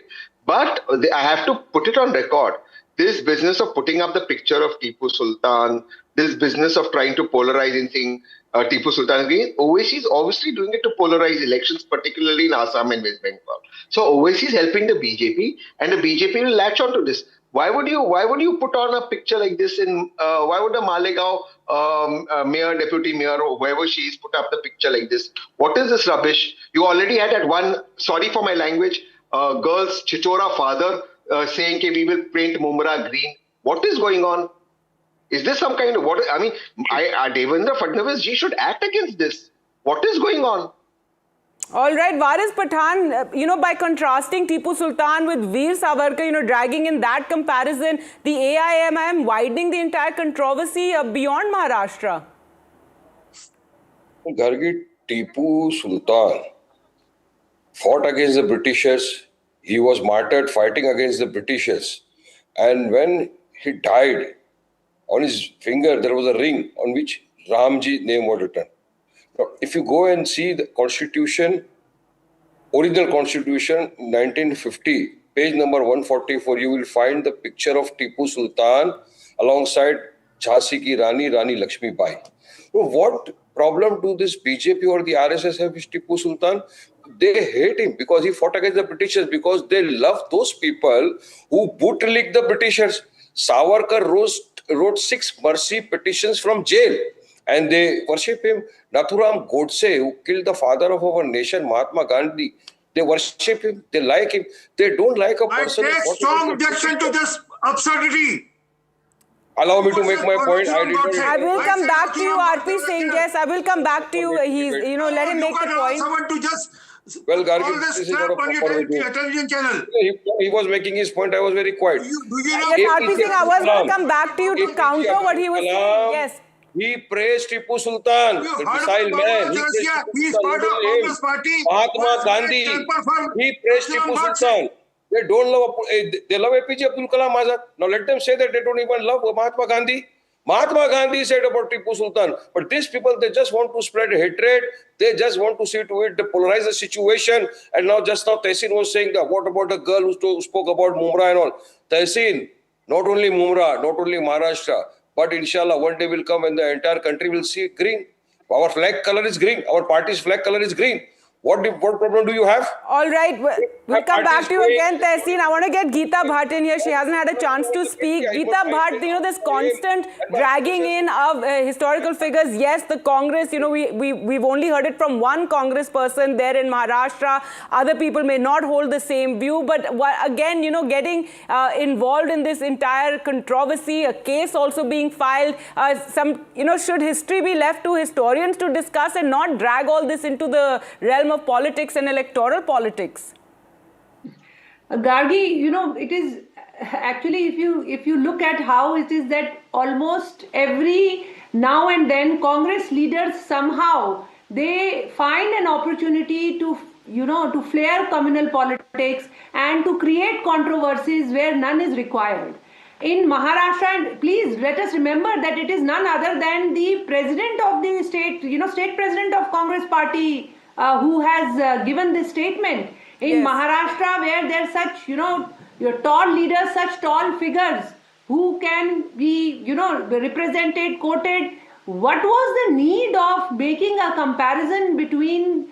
[SPEAKER 16] But I have to put it on record. This business of putting up the picture of Tipu Sultan, this business of trying to polarize and saying Tipu Sultan again, Owaisi is obviously doing it to polarize elections, particularly in Assam and West Bengal. So Owaisi is helping the BJP, and the BJP will latch on to this. Why would you put on a picture like this in, why would the Malegaon mayor, deputy mayor, or whoever she is put up the picture like this? What is this rubbish? You already had that one, sorry for my language, girl's chichora father saying that we will paint Mumra green. What is going on? Is this some kind of, Devendra Fadnavis ji should act against this. What is going on?
[SPEAKER 6] All right, Waris Pathan, by contrasting Tipu Sultan with Veer Savarkar, dragging in that comparison, the AIMIM widening the entire controversy beyond Maharashtra.
[SPEAKER 17] Gargi, Tipu Sultan fought against the Britishers. He was martyred fighting against the Britishers. And when he died, on his finger there was a ring on which Ramji's name was written. Now, if you go and see the Constitution, original Constitution, 1950, page number 144, you will find the picture of Tipu Sultan alongside Jhansi ki Rani Lakshmi Bai. So what problem do this BJP or the RSS have with Tipu Sultan? They hate him because he fought against the Britishers, because they love those people who bootlicked the Britishers. Savarkar wrote 6 mercy petitions from jail. And they worship him. Nathuram Godse, who killed the father of our nation, Mahatma Gandhi, they worship him, they like him. They don't like a person.
[SPEAKER 15] I take strong objection to this absurdity.
[SPEAKER 17] Allow me to make my point.
[SPEAKER 6] I will come back to you, R.P. Singh. Yes, I will come back to you. Let him make the point.
[SPEAKER 15] Someone to just
[SPEAKER 17] Well, Gargi,
[SPEAKER 15] Always
[SPEAKER 17] this is not
[SPEAKER 15] crap
[SPEAKER 17] a
[SPEAKER 15] on your
[SPEAKER 17] proper way to-
[SPEAKER 15] television channel.
[SPEAKER 17] He was making his point. I was very quiet.
[SPEAKER 15] Do you know?
[SPEAKER 6] Yes, RP Singh, I was going to come back to you to
[SPEAKER 17] APJ
[SPEAKER 6] counter what he was
[SPEAKER 17] Abdul
[SPEAKER 6] saying.
[SPEAKER 17] Kalam,
[SPEAKER 6] Yes.
[SPEAKER 17] He praised Tipu Sultan,
[SPEAKER 15] You
[SPEAKER 17] the
[SPEAKER 15] heard
[SPEAKER 17] missile
[SPEAKER 15] about
[SPEAKER 17] man.
[SPEAKER 15] Baba
[SPEAKER 17] He praised
[SPEAKER 15] Jalasia?
[SPEAKER 17] Tipu
[SPEAKER 15] He is
[SPEAKER 17] Sultan.
[SPEAKER 15] part of
[SPEAKER 17] Listen to him.
[SPEAKER 15] Congress party.
[SPEAKER 17] Mahatma
[SPEAKER 15] Was
[SPEAKER 17] Gandhi,
[SPEAKER 15] temper from
[SPEAKER 17] he praised
[SPEAKER 15] Muslim
[SPEAKER 17] Tipu
[SPEAKER 15] Marxist.
[SPEAKER 17] Sultan. They don't love, they love APJ Abdul Kalam Azad. Now let them say that they don't even love Mahatma Gandhi. Mahatma Gandhi said about Tipu Sultan, but these people, they just want to spread hatred. They just want to see to it, they polarize the situation. And now, just now, Tehseen was saying that, what about the girl who spoke about Mumra and all? Tehseen, not only Mumra, not only Maharashtra, but inshallah, one day will come when the entire country will see green. Our flag color is green. Our party's flag color is green. What problem do you have?
[SPEAKER 6] All right, we'll come back to you again, Tehseen. I want to get Geeta Bhatt in here. She hasn't had a chance to speak. Geeta Bhatt, this constant dragging in of historical figures. Yes, the Congress, we've only heard it from one Congress person there in Maharashtra. Other people may not hold the same view. But again, getting involved in this entire controversy, a case also being filed. Should history be left to historians to discuss and not drag all this into the realm of politics and electoral politics?
[SPEAKER 18] Gargi, it is actually, if you look at how it is that almost every now and then Congress leaders somehow they find an opportunity to to flare communal politics and to create controversies where none is required. In Maharashtra, and please let us remember that it is none other than the president of the state, state president of Congress party who has given this statement. In Maharashtra, where there are such, your tall leaders, such tall figures who can be, represented, quoted. What was the need of making a comparison between,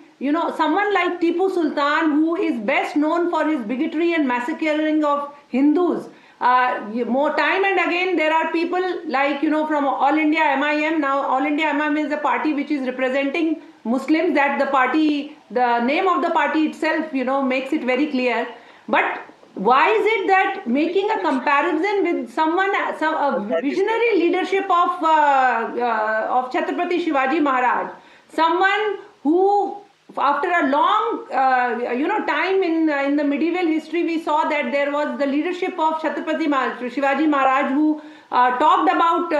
[SPEAKER 18] someone like Tipu Sultan, who is best known for his bigotry and massacring of Hindus? More time and again, there are people like, from All India MIM. Now, All India MIM is a party which is representing Muslims, that the party, the name of the party itself, makes it very clear. But why is it that making a comparison with someone, a visionary leadership of Chhatrapati Shivaji Maharaj, someone who, after a long, time in the medieval history, we saw that there was the leadership of Chhatrapati Shivaji Maharaj, who talked about,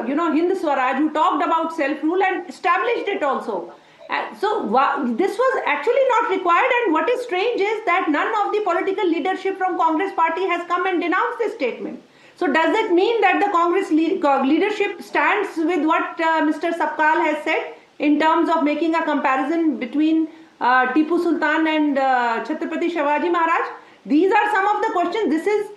[SPEAKER 18] Hind Swaraj, who talked about self-rule and established it also. So this was actually not required, and what is strange is that none of the political leadership from Congress party has come and denounced this statement. So does it mean that the Congress leadership stands with what Mr. Sapkal has said in terms of making a comparison between Tipu Sultan and Chhatrapati Shivaji Maharaj? These are some of the questions. This is,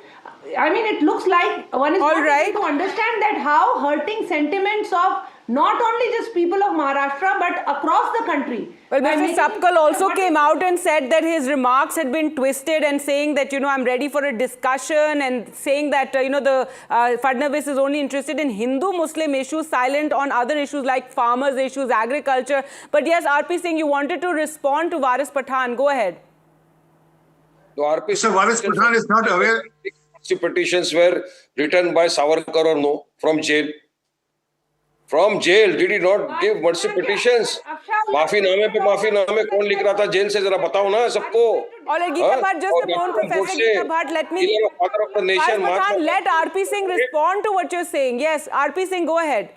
[SPEAKER 18] it looks like one is not able to understand that how hurting sentiments of not only just people of Maharashtra, but across the country.
[SPEAKER 6] Well, Mr. Sapkal also came out and said that his remarks had been twisted and saying that, I'm ready for a discussion, and saying that, the Fadnavis is only interested in Hindu-Muslim issues, silent on other issues like farmers' issues, agriculture. But yes, RP Singh, you wanted to respond to Waris Pathan. Go ahead.
[SPEAKER 17] So RP
[SPEAKER 15] Sir, Waris Pathan is not aware.
[SPEAKER 17] Petitions were written by Savarkar or no, from jail. From jail, did he not give mercy petitions? माफीनामे पे माफीनामे कौन लिख रहा था jail से, जरा बताओ ना सबको.
[SPEAKER 6] All right, Geeta Bhatt, just a moment, Professor Geeta Bhatt, let me... Pathan, let RP Singh respond to what you're saying. Yes, RP Singh, go ahead.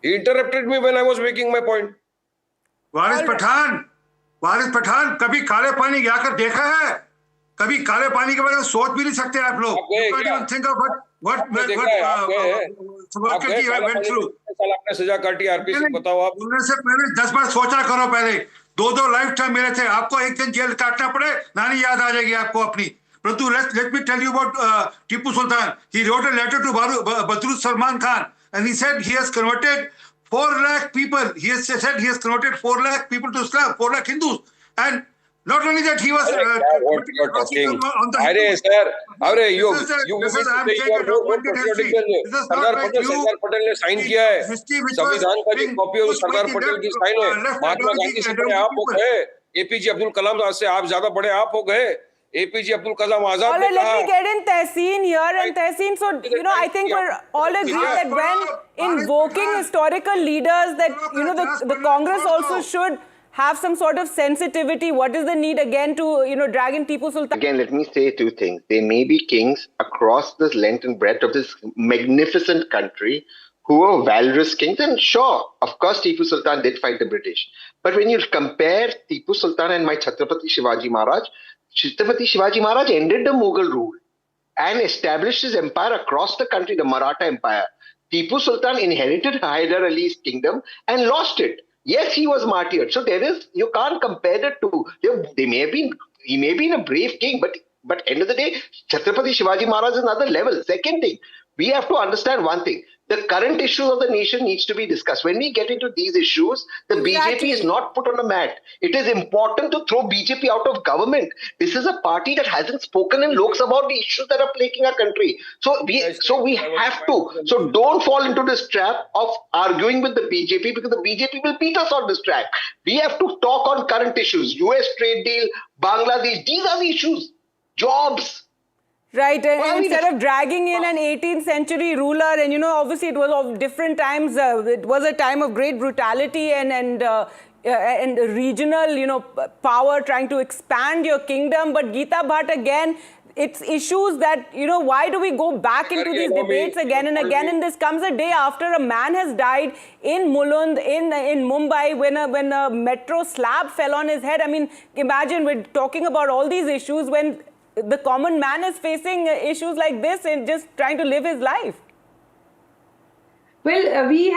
[SPEAKER 17] He interrupted me when I was making my point.
[SPEAKER 15] Waris Pathan, कभी काले पानी गया कर देखा है? कभी काले पानी के बारे में सोच भी नहीं सकते आप लोग. You can't even think of what went through.
[SPEAKER 17] आपने सजा काटी, आरपी सिंह बताओ आप.
[SPEAKER 15] बोलने से पहले 10 बार सोचा करो. पहले 2 लाइफ टाइम मेरे थे. आपको एक दिन जेल काटना पड़े, नानी याद आ जाएगी आपको अपनी. परंतु let me tell you about Tipu Sultan. He wrote a letter to Badrul Salman Khan, and he said he has converted 4 lakh people. He has said he has converted 4 lakh people to Islam, 4 lakh Hindus. And not only that, he was
[SPEAKER 17] what you're talking. You are more patriotic than Sardar Patel ने sign किया है. संविधान का जो copy है वो सरदार पटेल की sign है. महात्मा गांधी से बड़े आप हो गए. एपीजे अब्दुल कलाम से आप ज्यादा बड़े आप हो गए. APJ Abdul Kalam Azad ne kaha.
[SPEAKER 6] Let me get in Tehseen here. And Tehseen, so, I think we're all agreed that when invoking historical leaders that, the Congress also should have some sort of sensitivity? What is the need again to, drag in Tipu Sultan?
[SPEAKER 16] Again, let me say two things. There may be kings across this length and breadth of this magnificent country who were valorous kings. And sure, of course, Tipu Sultan did fight the British. But when you compare Tipu Sultan and my Chhatrapati Shivaji Maharaj ended the Mughal rule and established his empire across the country, the Maratha Empire. Tipu Sultan inherited Hyder Ali's kingdom and lost it. Yes, he was martyred. So you can't compare the two. He may have been a brave king, but end of the day, Chhatrapati Shivaji Maharaj is another level. Second thing, we have to understand one thing. The current issues of the nation needs to be discussed. When we get into these issues, the BJP is not put on the mat. It is important to throw BJP out of government. This is a party that hasn't spoken in Lok Sabha about the issues that are plaguing our country. So we have to. So don't fall into this trap of arguing with the BJP, because the BJP will beat us on this track. We have to talk on current issues. US trade deal, Bangladesh, these are the issues. Jobs.
[SPEAKER 6] Right, and instead of dragging in an 18th century ruler, and obviously it was of different times, it was a time of great brutality and regional, power trying to expand your kingdom. But Geeta Bhatt, again, it's issues that, why do we go back into these debates again and again? And this comes a day after a man has died in Mulund, in Mumbai, when a metro slab fell on his head. I mean, imagine we're talking about all these issues when the common man is facing issues like this and just trying to live his life.
[SPEAKER 18] Well, we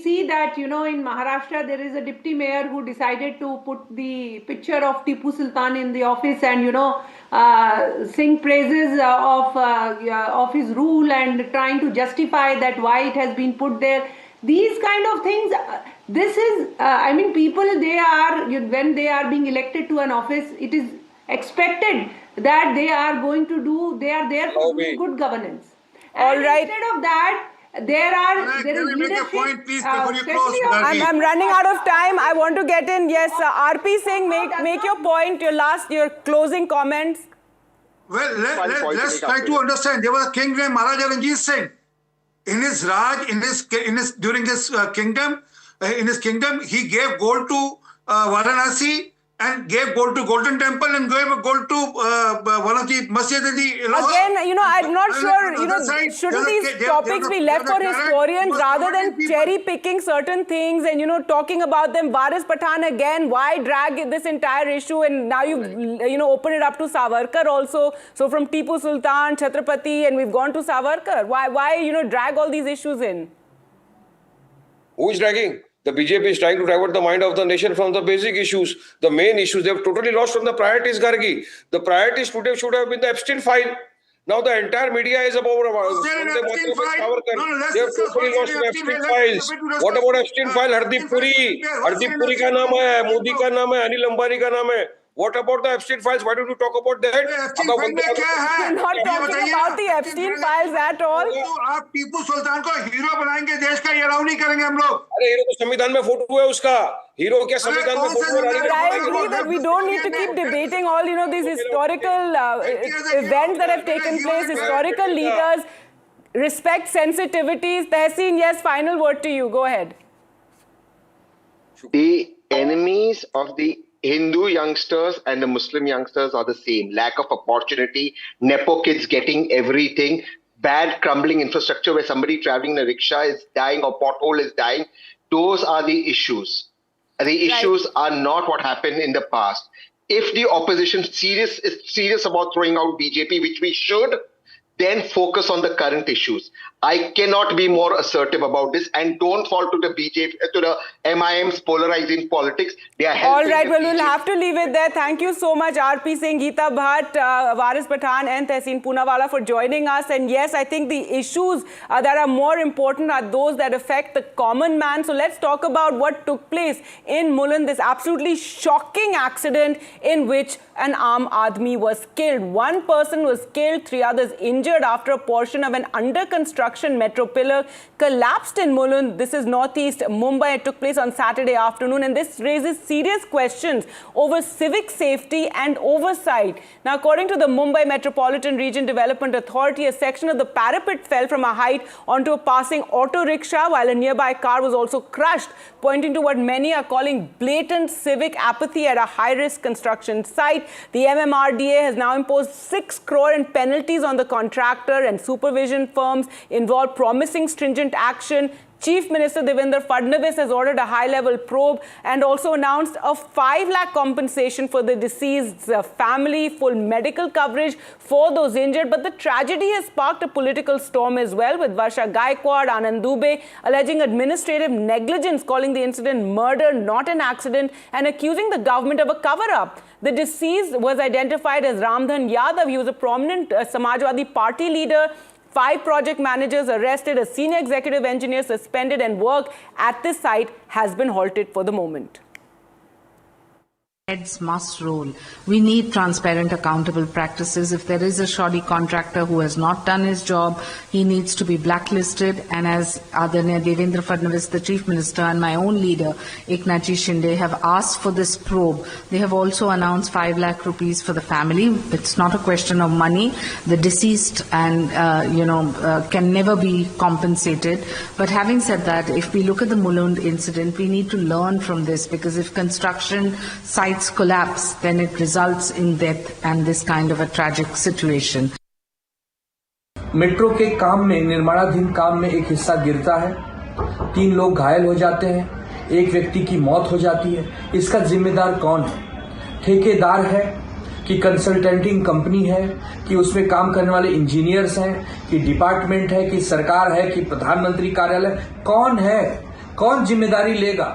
[SPEAKER 18] see that, in Maharashtra, there is a deputy mayor who decided to put the picture of Tipu Sultan in the office and, sing praises of his rule and trying to justify that why it has been put there. These kind of things, this is, people, when they are being elected to an office, it is expected that they are there for good governance.
[SPEAKER 6] All right.
[SPEAKER 18] Instead of that, there is leadership.
[SPEAKER 15] Point, please, before you close,
[SPEAKER 6] I'm running out of time. I want to get in. Yes, RP Singh, make your point, your closing comments.
[SPEAKER 15] Well, let's try to understand. There was a king named Maharaja Ranjit Singh. In his Raj, during his kingdom, he gave gold to Varanasi, and gave gold to Golden Temple and gave gold to one of the masjid in the
[SPEAKER 6] Again, I'm not sure, shouldn't these topics be left for historians rather than cherry picking certain things and, talking about them? Varis Pathan again, why drag this entire issue? And now you've, opened it up to Savarkar also. So from Tipu Sultan, Chhatrapati, and we've gone to Savarkar. Why, drag all these issues in?
[SPEAKER 17] Who is dragging? The BJP is trying to divert the mind of the nation from the basic issues, the main issues. They have totally lost from the priorities, Gargi. The priorities today should have been the Epstein file. Now the entire media is about
[SPEAKER 15] They have
[SPEAKER 17] totally lost the Epstein files. What about Epstein file? Hardeep Puri. Hardeep Puri ka naam hai, Modi ka naam hai, Anil Ambani ka naam hai. What about the Epstein files? Why don't you talk about that?
[SPEAKER 6] We're not talking about the Epstein files at all.
[SPEAKER 15] आप टीपू सुल्तान को hero बनाएंगे, देश का ये allow नहीं करेंगे हम लोग.
[SPEAKER 17] अरे हीरो तो संविधान में फोटो है उसका. हीरो क्या संविधान में फोटो है?
[SPEAKER 6] I agree that we don't need to keep debating all these historical events that have taken place, historical leaders. Respect sensitivities. Tehseen, yes, final word to you. Go ahead.
[SPEAKER 16] The enemies of the Hindu youngsters and the Muslim youngsters are the same. Lack of opportunity, Nepo kids getting everything, bad crumbling infrastructure where somebody traveling in a rickshaw is dying or pothole is dying. Those are the issues. The issues are not what happened in the past. If the opposition is serious about throwing out BJP, which we should, then focus on the current issues. I cannot be more assertive about this, and don't fall to the BJP, to the MIM's polarizing politics. They are
[SPEAKER 6] all right, well, we'll have to leave it there. Thank you so much, RP Singh, Geeta Bhatt, Varis Pathan, and Tehseen Poonawalla for joining us. And yes, I think the issues that are more important are those that affect the common man. So let's talk about what took place in Mulund, this absolutely shocking accident in which an Aam Aadmi was killed. One person was killed, 3 others injured. injured after a portion of an under-construction metro pillar collapsed in Mulund. This is northeast Mumbai. It took place on Saturday afternoon, and this raises serious questions over civic safety and oversight. Now, according to the Mumbai Metropolitan Region Development Authority, a section of the parapet fell from a height onto a passing auto rickshaw, while a nearby car was also crushed, pointing to what many are calling blatant civic apathy at a high-risk construction site. The MMRDA has now imposed 6 crore in penalties on the contractor and supervision firms involved, promising stringent action. Chief Minister Devendra Fadnavis has ordered a high-level probe and also announced a 5 lakh compensation for the deceased's family, full medical coverage for those injured. But the tragedy has sparked a political storm as well, with Varsha Gaikwad, Anand Dubey alleging administrative negligence, calling the incident murder, not an accident, and accusing the government of a cover-up. The deceased was identified as Ramdhan Yadav. He was a prominent Samajwadi Party leader. 5 project managers arrested, a senior executive engineer suspended, and work at this site has been halted for the moment.
[SPEAKER 19] Heads must roll. We need transparent, accountable practices. If there is a shoddy contractor who has not done his job, he needs to be blacklisted. And as Adanya Devendra Fadnavis, the Chief Minister, and my own leader, Eknath Shinde, have asked for this probe, they have also announced 5 lakh rupees for the family. It's not a question of money. The deceased and can never be compensated. But having said that, if we look at the Mulund incident, we need to learn from this, because if construction sites collapse, then it results in death and this kind of a tragic situation.
[SPEAKER 20] Metro के काम में, निर्माणाधीन काम में एक हिस्सा गिरता है, 3 लोग घायल हो जाते हैं, 1 व्यक्ति की मौत हो जाती है। इसका जिम्मेदार कौन है? ठेकेदार है कि कंसल्टेंटिंग कंपनी है, कि उसमें काम करने वाले इंजीनियर्स हैं, कि डिपार्टमेंट है, कि सरकार है, कि प्रधानमंत्री कार्यालय? कौन है? कौन जिम्मेदारी लेगा?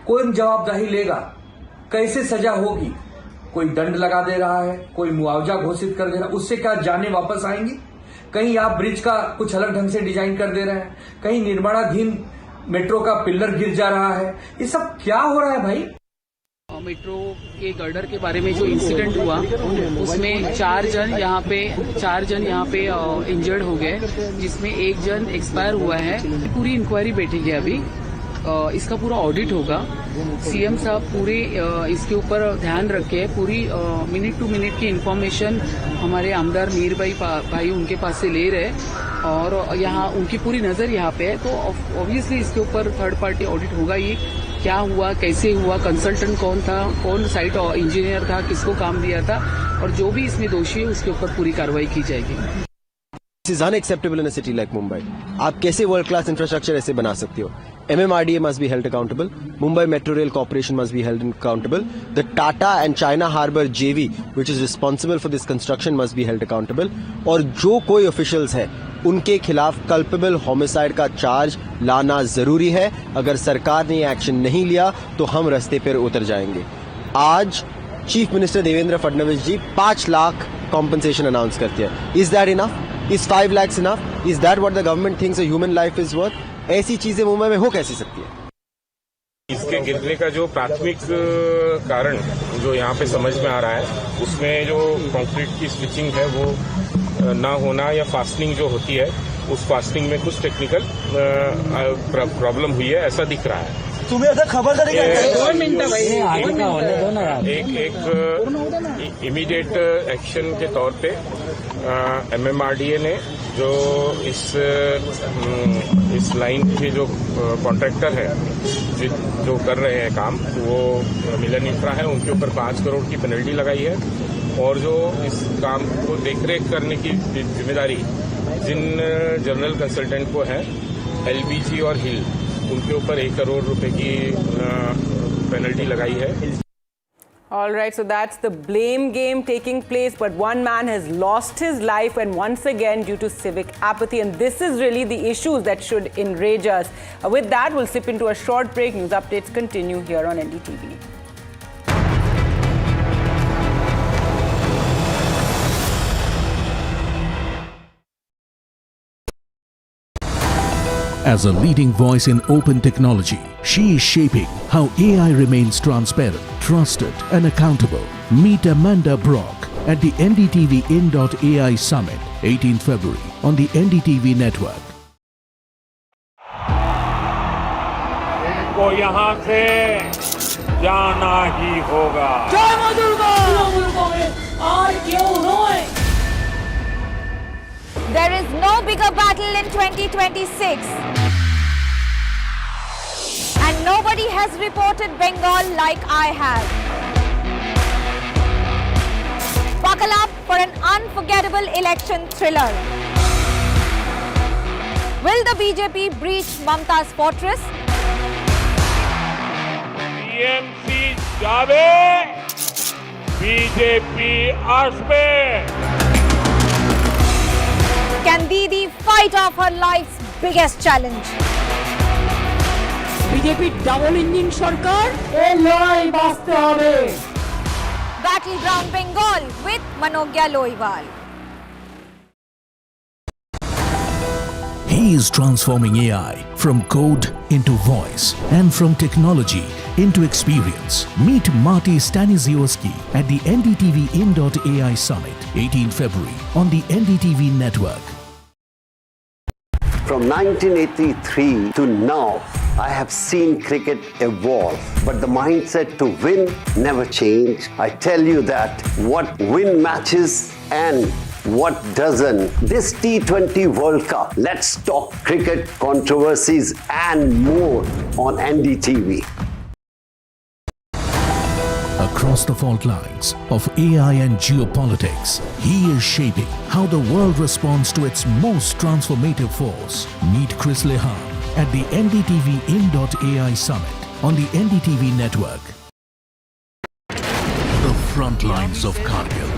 [SPEAKER 20] कौन जवाबदेही लेगा? कैसे सजा होगी? कोई दंड लगा दे रहा है, कोई मुआवजा घोषित कर दे रहा है, उससे क्या जाने वापस आएंगी? कहीं आप ब्रिज का कुछ अलग ढंग से डिजाइन कर दे रहे हैं, कहीं निर्माणाधीन मेट्रो का पिलर गिर जा रहा है। ये सब क्या हो रहा है भाई?
[SPEAKER 21] मेट्रो के गर्डर के बारे में जो इंसिडेंट हुआ, उसमें 4 जन यहाँ पे इंजर्ड हो गए, जिसमें 1 जन एक्सपायर हुआ है। पूरी इंक्वायरी बैठेगी अभी, इसका पूरा ऑडिट होगा। सीएम साहब पूरे इसके ऊपर ध्यान रखे, पूरी मिनट टू मिनट की इंफॉर्मेशन हमारे आमदार मीर भाई उनके पास से ले रहे, और यहाँ उनकी पूरी नजर यहाँ पे है। तो ऑब्वियसली इसके ऊपर थर्ड पार्टी ऑडिट होगा। ये क्या हुआ, कैसे हुआ, कंसल्टेंट कौन था, कौन साइट इंजीनियर था, किसको काम दिया था, और जो भी इसमें दोषी है उसके ऊपर पूरी कार्रवाई की जाएगी।
[SPEAKER 22] This is unacceptable in a city like Mumbai. आप कैसे वर्ल्ड क्लास इंफ्रास्ट्रक्चर ऐसे बना सकते हो? MMRDA must be held accountable. Mumbai Metro Rail Corporation must be held accountable. The Tata and China Harbour JV, which is responsible for this construction, must be held accountable. और जो कोई officials है, उनके खिलाफ culpable homicide का charge लाना जरूरी है। अगर सरकार ने एक्शन नहीं लिया तो हम रास्ते पर उतर जाएंगे। आज चीफ मिनिस्टर देवेंद्र फडणवीस जी 5 लाख compensation अनाउंस करते हैं। Is that enough? Is 5 lakhs enough? Is that what the government thinks a human life is worth? ऐसी चीजें मुंबई में हो कैसे सकती है?
[SPEAKER 23] इसके गिरने का जो प्राथमिक कारण जो यहाँ पे समझ में आ रहा है, उसमें जो कंक्रीट की स्टिचिंग है वो ना होना, या फास्टनिंग जो होती है उस फास्टनिंग में कुछ टेक्निकल प्रॉब्लम हुई है, ऐसा दिख रहा है।
[SPEAKER 11] तुम्हें ऐसा खबर
[SPEAKER 23] एक इमीडिएट एक्शन के तौर पे MMRDA ने जो इस लाइन के जो कॉन्ट्रैक्टर है जो कर रहे हैं काम, वो मिलन इंफ्रा है, उनके ऊपर 5 करोड़ की पेनल्टी लगाई है। और जो इस काम को देखरेख करने की जिम्मेदारी जिन जनरल कंसल्टेंट को है, LBG और हिल, उनके ऊपर 1 करोड़ रुपए की पेनल्टी लगाई है।
[SPEAKER 6] All right, so that's the blame game taking place, but one man has lost his life, and once again due to civic apathy, and this is really the issues that should enrage us. With that, we'll slip into a short break. News updates continue here on NDTV.
[SPEAKER 5] As a leading voice in open technology, she is shaping how AI remains transparent, trusted, and accountable. Meet Amanda Brock, at the NDTV in.ai Summit, 18th February, on the NDTV network.
[SPEAKER 23] इनको यहाँ से जाना ही होगा।
[SPEAKER 1] जय मां दुर्गा! तृणमूल कांग्रेस आज क्यों रोए?
[SPEAKER 2] There is no bigger battle in 2026. And nobody has reported Bengal like I have. Buckle up for an unforgettable election thriller. Will the BJP breach Mamta's fortress?
[SPEAKER 23] TMC जावे, BJP आसपे।
[SPEAKER 2] Can Didi fight off her life's biggest challenge?
[SPEAKER 1] BJP double engine सरकार এই লড়াই বাঁচতে হবে।
[SPEAKER 2] Battleground Bengal with Manogya Loiwal.
[SPEAKER 5] He is transforming AI from code into voice and from technology into experience. Meet Marty Staniszewski at the NDTV in.ai Summit, 18th February, on the NDTV network.
[SPEAKER 4] From 1983 to now, I have seen cricket evolve, but the mindset to win never changed. I tell you that what win matches and what doesn't. This T20 World Cup, let's talk cricket, controversies and more on NDTV.
[SPEAKER 5] Across the fault lines of AI and geopolitics, he is shaping how the world responds to its most transformative force. Meet Chris Lehan at the NDTV in.ai Summit on the NDTV network. The front lines of Kargil.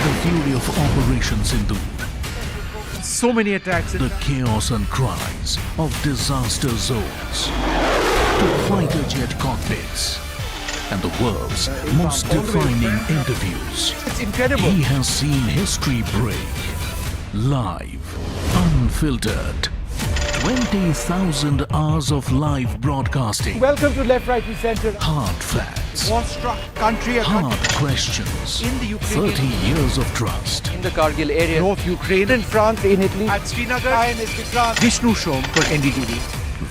[SPEAKER 5] The fury of Operation Sindoor. So many attacks. The chaos and cries of disaster zones. To fighter jet cockpits. And the world's most defining interviews.
[SPEAKER 1] It's incredible.
[SPEAKER 5] He has seen history break. Live, unfiltered. 20,000 hours of live broadcasting.
[SPEAKER 1] Welcome to Left, Right and Centre.
[SPEAKER 5] Hard facts.
[SPEAKER 1] War-struck country.
[SPEAKER 5] Hard questions.
[SPEAKER 1] In the Ukraine.
[SPEAKER 5] 30 years of trust.
[SPEAKER 1] In the Kargil area. North Ukraine. In France. In Italy. At Srinagar. Time is France. Vishnu Shom for NDTV.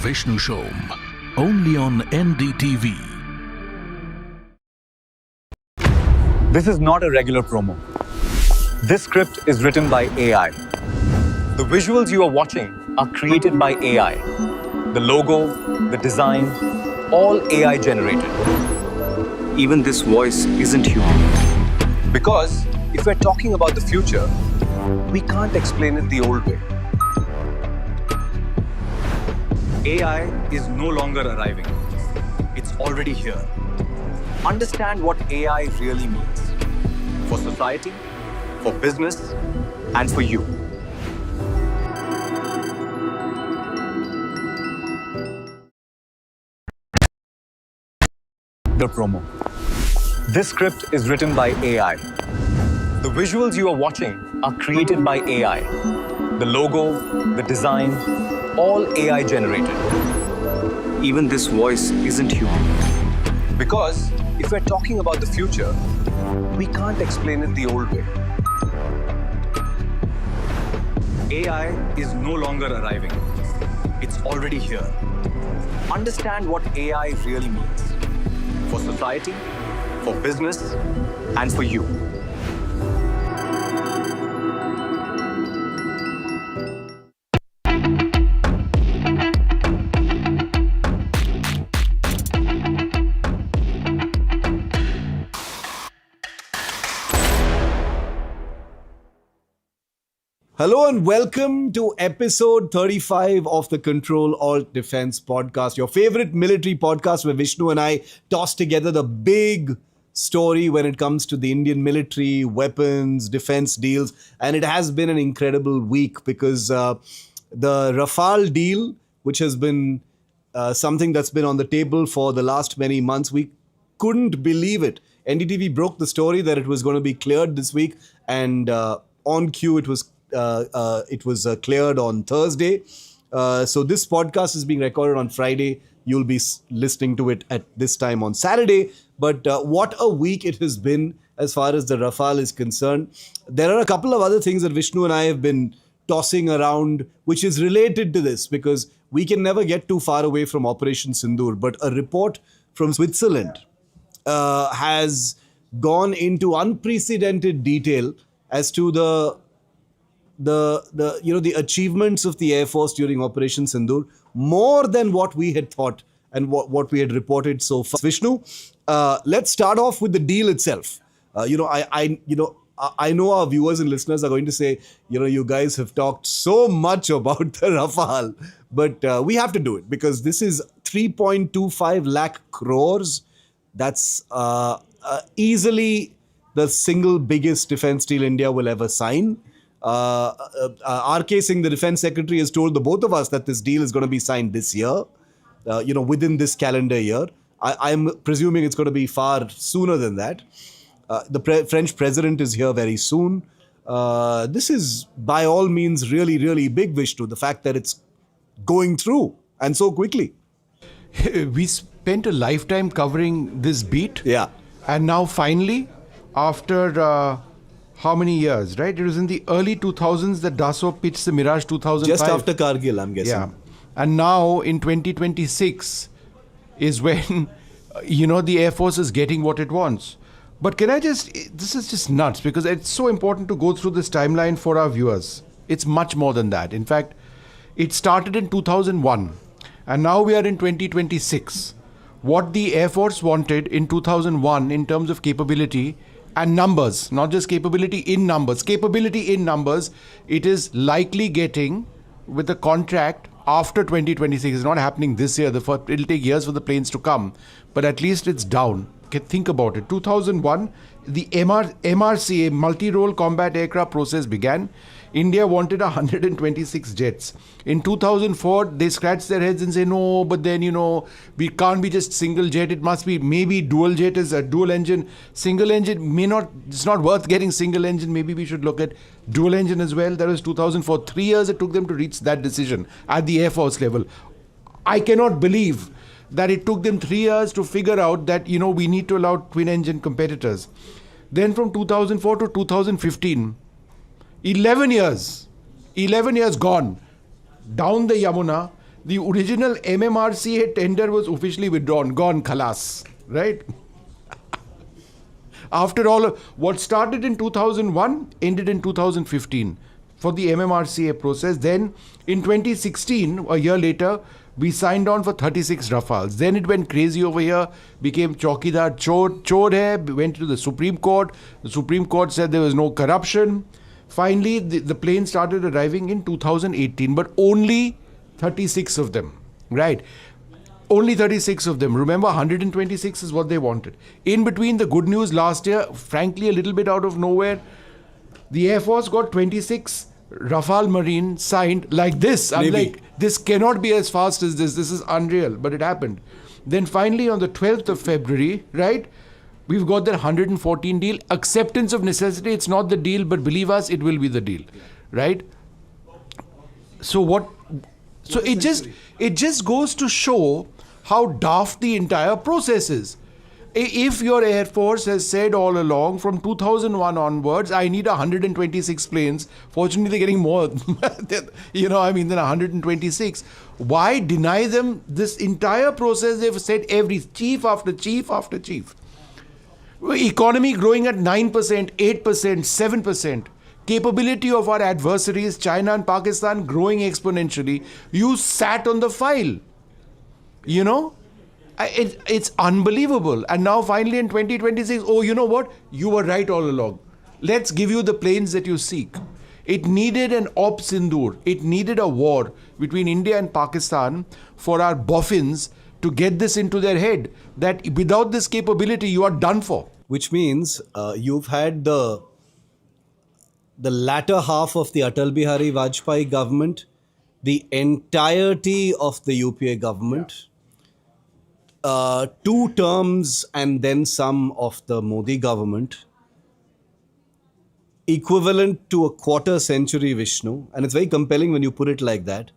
[SPEAKER 5] Vishnu Shom. Only on NDTV.
[SPEAKER 24] This is not a regular promo. This script is written by AI. The visuals you are watching are created by AI. The logo, the design, all AI generated. Even this voice isn't human. Because if we're talking about the future, we can't explain it the old way. AI is no longer arriving. It's already here. Understand what AI really means for society, for business, and for you. The promo. This script is written by AI. The visuals you are watching are created by AI. The logo, the design, all AI generated. Even this voice isn't human. Because if we're talking about the future, we can't explain it the old way. AI is no longer arriving. It's already here. Understand what AI really means for society, for business, and for you.
[SPEAKER 11] Hello and welcome to episode 35 of the Control Alt Defense podcast, your favorite military podcast where Vishnu and I toss together the big story when it comes to the Indian military, weapons, defense deals. And it has been an incredible week because the Rafale deal, which has been something that's been on the table for the last many months, we couldn't believe it. NDTV broke the story that it was going to be cleared this week, and on cue it was cleared on Thursday. So this podcast is being recorded on Friday. You'll be listening to it at this time on Saturday. But what a week it has been. as far as the Rafale is concerned. There are a couple of other things that Vishnu and I have been tossing around, which is related to this, because we can never get too far away from Operation Sindoor. But a report from Switzerland has gone into unprecedented detail as to the achievements of the Air Force during Operation Sindoor, more than what we had thought and what we had reported so far. Vishnu, let's start off with the deal itself. I know our viewers and listeners are going to say, you guys have talked so much about the Rafale, but we have to do it because this is 3.25 lakh crores. That's easily the single biggest defense deal India will ever sign. RK Singh, the defense secretary, has told the both of us that this deal is going to be signed this year, within this calendar year. I'm presuming it's going to be far sooner than that. The French president is here very soon. This is by all means really, really big, Vishnu, the fact that it's going through and so quickly.
[SPEAKER 1] We spent a lifetime covering this beat.
[SPEAKER 11] Yeah.
[SPEAKER 1] And now finally, after how many years, right? It was in the early 2000s that Dassault pitched the Mirage 2005.
[SPEAKER 11] Just after Kargil, I'm guessing.
[SPEAKER 1] Yeah. And now in 2026 is when, the Air Force is getting what it wants. But this is just nuts because it's so important to go through this timeline for our viewers. It's much more than that. In fact, it started in 2001 and now we are in 2026. What the Air Force wanted in 2001 in terms of capability and numbers, not just capability in numbers, it is likely getting with the contract after 2026. It's not happening this year. It'll take years for the planes to come, but at least it's down. Okay, think about it. 2001, the MRCA, multi-role combat aircraft process began. India wanted 126 jets. In 2004, they scratched their heads and say, no, but then, we can't be just single jet. It must be maybe dual jet is a dual engine. Single engine it's not worth getting single engine. Maybe we should look at dual engine as well. That was 2004. 3 years it took them to reach that decision at the Air Force level. I cannot believe that it took them 3 years to figure out that, we need to allow twin engine competitors. Then from 2004 to 2015, 11 years gone down the Yamuna. The original MMRCA tender was officially withdrawn, gone, khalas, right? After all, what started in 2001 ended in 2015 for the MMRCA process. Then in 2016, a year later, we signed on for 36 Rafales. Then it went crazy over here, became Chaukidar Chor hai, went to the Supreme Court. The Supreme Court said there was no corruption. Finally, the planes started arriving in 2018, but only 36 of them, right? Only 36 of them. Remember, 126 is what they wanted. In between, the good news last year, frankly, a little bit out of nowhere, the Air Force got 26 Rafale Marine signed like this. I'm like, this cannot be as fast as this. This is unreal, but it happened. Then finally, on the 12th of February, right, we've got that 114 deal. Acceptance of necessity, it's not the deal, but believe us, it will be the deal, right? So it just goes to show how daft the entire process is. If your Air Force has said all along from 2001 onwards, I need 126 planes. Fortunately, they're getting more, than 126. Why deny them this entire process? They've said every chief after chief after chief. Economy growing at 9%, 8%, 7%. Capability of our adversaries, China and Pakistan, growing exponentially. You sat on the file. It's unbelievable. And now finally in 2026, oh, you know what? You were right all along. Let's give you the planes that you seek. It needed an Op Sindoor. It needed a war between India and Pakistan for our boffins to get this into their head that without this capability, you are done for.
[SPEAKER 11] Which means you've had the latter half of the Atal Bihari Vajpayee government, the entirety of the UPA government, 2 terms and then some of the Modi government, equivalent to a quarter century, Vishnu. And it's very compelling when you put it like that.